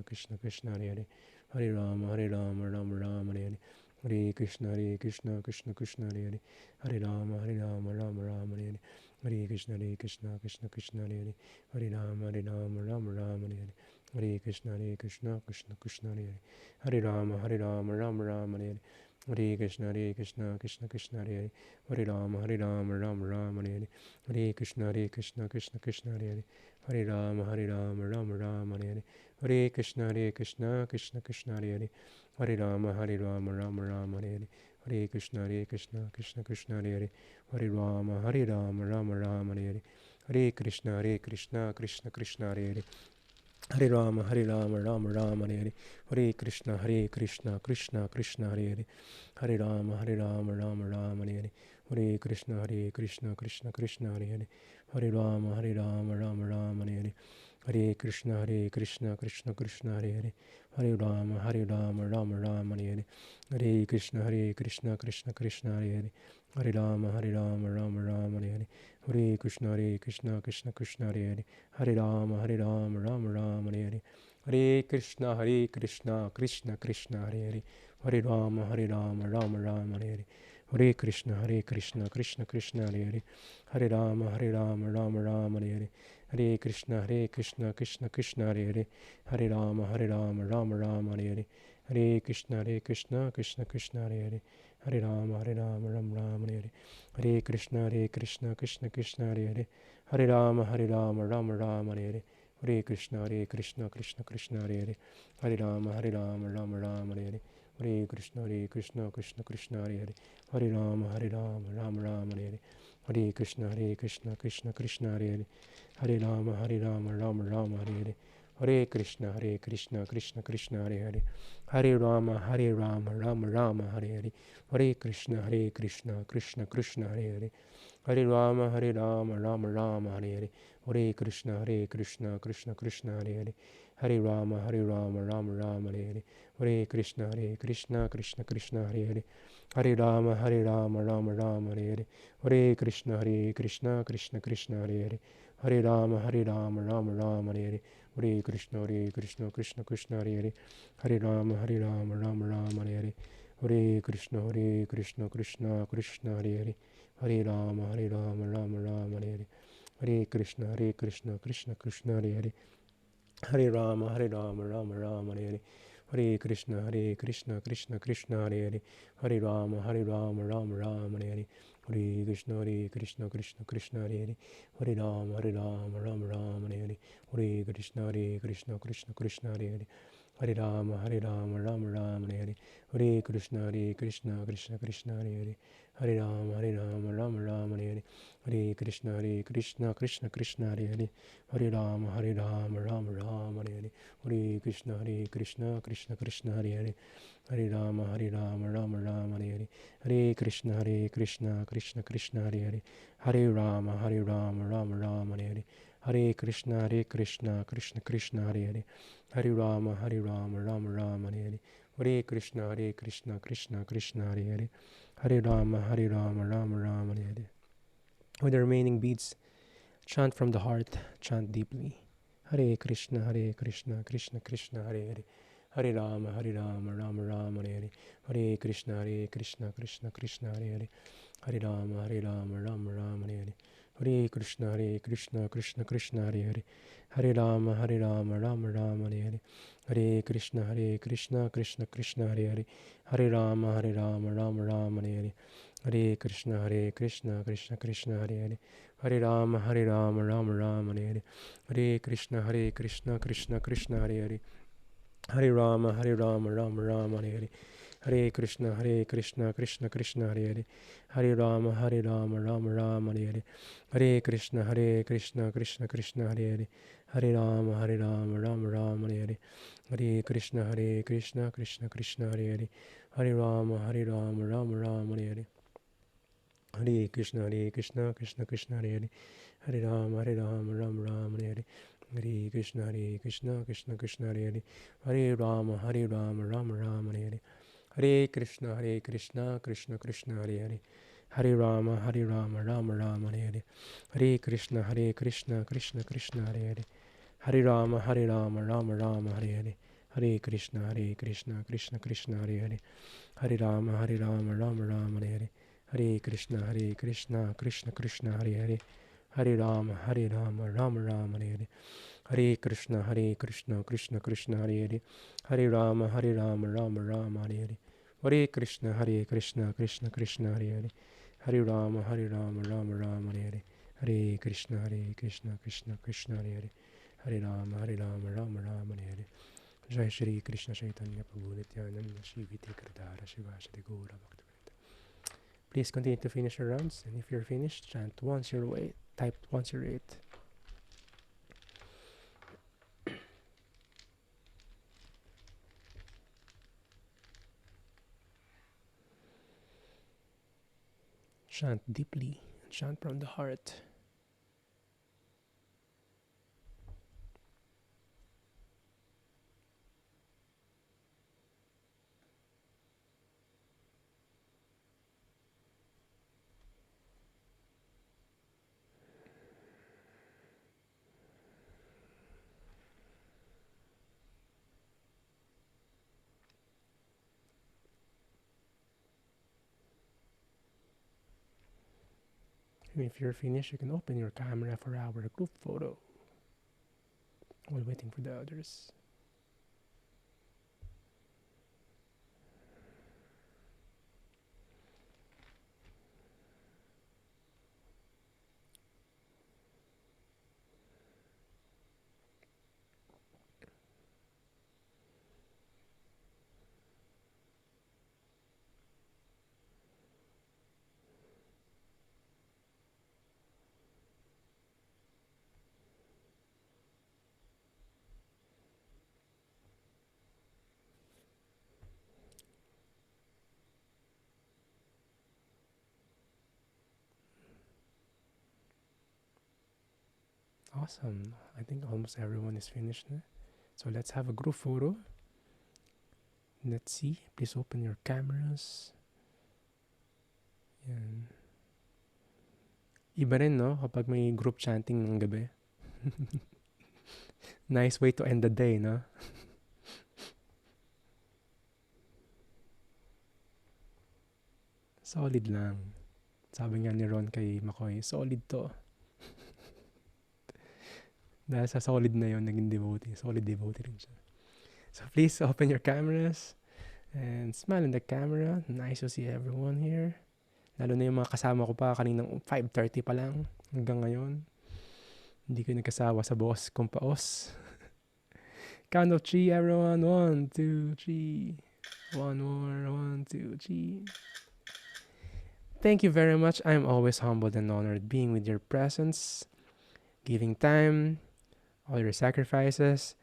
Krishna Krishna, Hare Hare. Hare Rama, Rama Rama, Hare Hare. Hare Krishna, Krishna Krishna, Hare Hare. Hare Rama, Rama Rama, Hare Hare. Hare Krishna, Krishna Krishna, Hare Hare. Hare Rama, Rama Rama, Hare Hare. Hare Krishna, Krishna Krishna, Hare Hare. Hare Rama, Rama Rama, Hare Hare. Hare Krishna, Krishna Krishna, Hare Hare. Hare Rama, Rama Rama, Hare Hare. Hare Krishna, Krishna Krishna, Hare Hare. Hare Rama, Rama Rama, Hare Hare. Hare Krishna, Krishna Krishna, Hare Hare. Hare Rama, Rama Rama, Hare Hare. Hare Krishna, Krishna Krishna, Hare Hare. Hare Rama, Rama Rama, Hare Hare. Hare Krishna, Krishna Krishna, Hare Hare. Hare Rama, Rama Rama, Hare Hare. Hare Krishna, Krishna Krishna, Hare Hare. Hare Rama, Rama Rama, Hare Hare. Hare Krishna, Krishna Krishna, Hare Hare. Hare Rama, Rama Rama, Hare Hare. Hare Krishna, Krishna Krishna, Hare Hare. Hare Rama, Rama Rama, Hare Hare. Hare Krishna, Krishna Krishna, Hare Hare. Hare Rama, Rama Rama, Hare Hare. Hare Krishna, Krishna Krishna, Hare Hare. Hare Rama, Rama Rama, Hare Hare. Hare Krishna, Krishna Krishna, Hare Hare. Hare Rama, Rama Rama, Hare Hare. Hare Krishna, Krishna Krishna, Hare Hare. Hare Rama, Rama Rama, Hare Hare. Hare Krishna, Krishna Krishna, Hare Hare. Hare Rama, Rama Rama, Hare Hare. Hare Krishna, Krishna Krishna, Hare Hare. Hare Rama, Rama Rama, Hare Hare. Hare Krishna, Krishna Krishna, Hare Hare. Hare Rama, Rama Rama, Hare Hare. Hare Krishna, Krishna Krishna, Hare Hare. Hare Rama, Rama Rama, Hare Hare. Hare Krishna, Krishna Krishna, Hare Hare. Hare Rama, Rama Rama, Hare Hare. Hare Krishna, Krishna Krishna, Hare Hare. Hare Rama, Rama Rama, Hare Hare. Hare Krishna, Krishna Krishna, Hare Hare. Hare Rama, Rama Rama, Hare Hare. Hare Krishna, Krishna Krishna, Hare Hare. Hare Rama, Rama Rama, Hare Hare. Hare Krishna, Krishna Krishna, Hare Hare. Hare Rama, Rama Rama, Hare Hare. Hare Krishna, Krishna Krishna, Hare Hare. Hare Rama, Rama Rama, Hare Hare. Hare Krishna, Krishna Krishna, Hare Hare. Hare Rama, Rama Rama, Hare Hare. Hare Krishna, Krishna Krishna, Hare Hare. Hare Rama, Rama Rama, Hare Hare. Hare Krishna, Krishna Krishna, Hare Hare. Hare Rama, Rama Rama, Hare Hare. Hare Krishna, Krishna Krishna, Hare Hare. Hare Rama, Rama Rama, Hare Hare. Hare Krishna, Krishna Krishna, Hare Hare. Hare Rama, Rama Rama, Hare Hare. Hare Krishna, Krishna Krishna, Hare Hare. Hare Rama, Rama Rama, Hare Hare. Hare Krishna, Krishna Krishna, Hare Hare. Hare Rama, Rama Rama, Hare Hare. Hare Krishna, Krishna Krishna, Hare Hare. Hare Rama, Rama Rama, Hare Hare. Hare Krishna, Krishna Krishna, Hare Hare. Hare Rama, Rama Rama, Hare Hare. Hare Krishna, Krishna Krishna, Hare Hare. Hare Rama, Rama Rama, Hare Hare. Hare Krishna, Krishna Krishna, Hare Hare. Hare Rama, Rama Rama, Hare Hare. Hare Krishna, Krishna Krishna, Hare Hare. Hare Rama, Rama Rama, Hare Hare. With the remaining beads, chant from the heart, chant deeply. Hare Krishna, Krishna Krishna, Hare Hare. Hare Rama, Rama Rama, Hare Hare. Hare Krishna, Krishna Krishna, Hare Hare. Hare Rama, Rama Rama, Hare Hare. Hare Krishna, Krishna Krishna, Hare Hare. Hare Rama, Rama Rama, Hare Hare. Hare Krishna, Krishna Krishna, Hare Hare. Hare Rama, Rama Rama, Hare Hare. Hare Krishna, Krishna Krishna, Hare Hare. Hare Rama, Rama Rama, Hare Hare. Hare Krishna, Krishna Krishna, Hare Hare. Hare Rama, Rama Rama, Hare Hare. Hare Krishna, Krishna Krishna, Hare Hare. Hare Rama, Rama Rama, Hare Hare. Hare Krishna, Krishna Krishna, Hare Hare. Hare Rama, Rama Rama, Hare Hare. Hare Krishna, Krishna Krishna, Hare Hare. Hare Rama, Rama Rama, Hare Hare. Hare Krishna, Krishna Krishna, Hare Hare. Hare Rama, Rama Rama, Hare Hare. Hare Krishna, Krishna Krishna, Hare Hare. Hare Rama, Rama Rama, Hare Hare. Hare Krishna, Krishna Krishna, Hare Hare. Hare Rama, Rama Rama, Hare Hare. Hare Krishna, Krishna Krishna, Hare Hare. Hare Rama, Rama Rama, Hare Hare. Hare Krishna, Krishna Krishna, Hare Hare. Hare Rama, Rama Rama, Hare Hare. Hare Krishna, Krishna Krishna, Hare Hare. Hare Rama, Rama Rama, Hare Hare. Hare Krishna, Krishna Krishna, Hare Hare. Hare Rama, Rama Rama, Hare Hare. Hare Krishna, Krishna Krishna, Hare Hare. Hare Rama, Rama Rama, Hare Hare. Hare Krishna, Krishna Krishna, Hare Hare. Hare Rama, Rama Rama, Hare Hare. Jai Shri Krishna Chaitanya Prabhu Nityananda Shri Viti Kardara Shivashri Gaura Bhaktivedanta. Please continue to finish your rounds, and if you're finished, chant 108, type 108. Chant deeply, chant from the heart. If you're finished, you can open your camera for our group photo while waiting for the others. Awesome. I think almost everyone is finished now. So let's have a group photo. Let's see. Please open your cameras. Yan. Iba rin, no? Kapag may group chanting ng gabi. Nice way to end the day, no? Solid lang. Sabi nga ni Ron kay McCoy, solid to. Dahil sa solid na yon naging devotee. Solid devotee rin siya. So please open your cameras and smile in the camera. Nice to see everyone here. Lalo na yung mga kasama ko pa kaninang 5:30 pa lang hanggang ngayon. Hindi ko nagkasawa sa boss kong paos. Count of 3, everyone. 1, 2, 3. One more. 1, 2, 3. Thank you very much. I'm always humbled and honored being with your presence, giving time, all your sacrifices,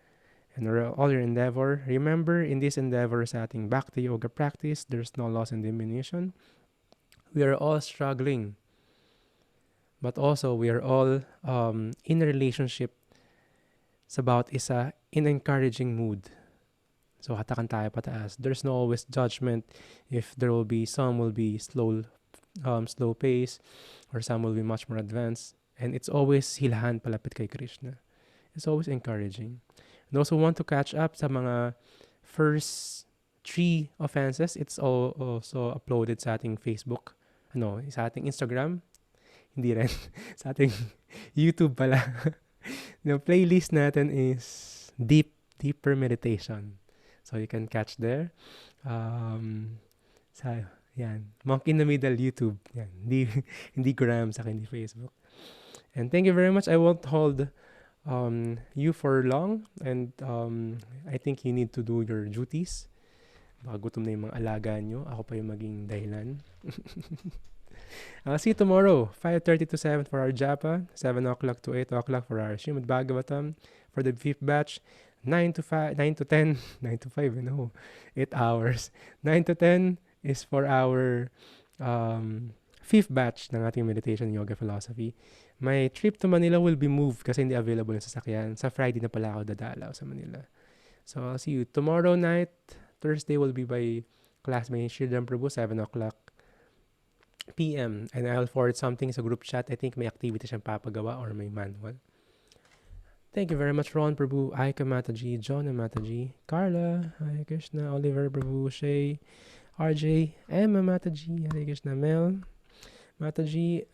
and all your endeavor. Remember, in this endeavor sa ating Bhakti Yoga practice, there's no loss and diminution. We are all struggling, but also we are all in a relationship sa bawat isa in encouraging mood. So hatakan tayo pataas. There's no always judgment if there will be some will be slow pace or some will be much more advanced. And it's always hilahan palapit kay Krishna. It's always encouraging. And also want to catch up sa mga first 3 offenses. It's all also uploaded sa ating Facebook. Sa ating Instagram. Hindi rin. Sa ating YouTube pala. The playlist natin is Deeper Meditation. So you can catch there. Yan. Monk in the Middle YouTube. Yan. Hindi gram sa akin, hindi Facebook. And thank you very much. I won't hold you for long, and I think you need to do your duties. Baka gutom na yung mga alaga nyo. Ako pa yung maging dahilan. I'll see you tomorrow, 5:30 to 7 for our Japa, 7 o'clock to 8 o'clock for our Srimad Bhagavatam. For the fifth batch, 9 to 5, 9 to 10, 9 to 5, 8 hours. 9 to 10 is for our fifth batch ng ating meditation yoga philosophy. My trip to Manila will be moved kasi hindi available yung sasakyan. Sa Friday na pala ako dadalaw sa Manila. So I'll see you tomorrow night. Thursday will be by classmate Shridham Prabhu, 7 o'clock p.m. And I'll forward something sa group chat. I think may activity siyang papagawa or may manual. Thank you very much, Ron Prabhu, Aika Mataji, John Mataji, Carla, Hare Krishna, Oliver Prabhu, Shay, RJ, Emma Mataji, Hare Krishna, Mel Mataji,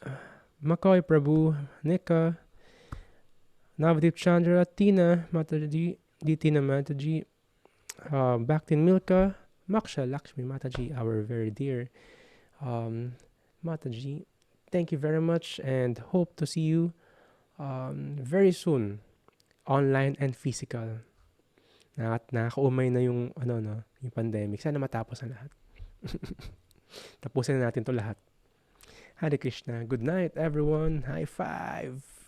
McCoy Prabhu, Nika, Navdeep Chandra, Tina Mataji, Tina Mataji, Bhaktin Milka, Maksha Lakshmi Mataji, our very dear Mataji. Thank you very much and hope to see you very soon, online and physical. Nakakaumay na yung yung pandemic. Sana matapos na lahat. Tapusin na natin to lahat. Hare Krishna. Good night, everyone. High five.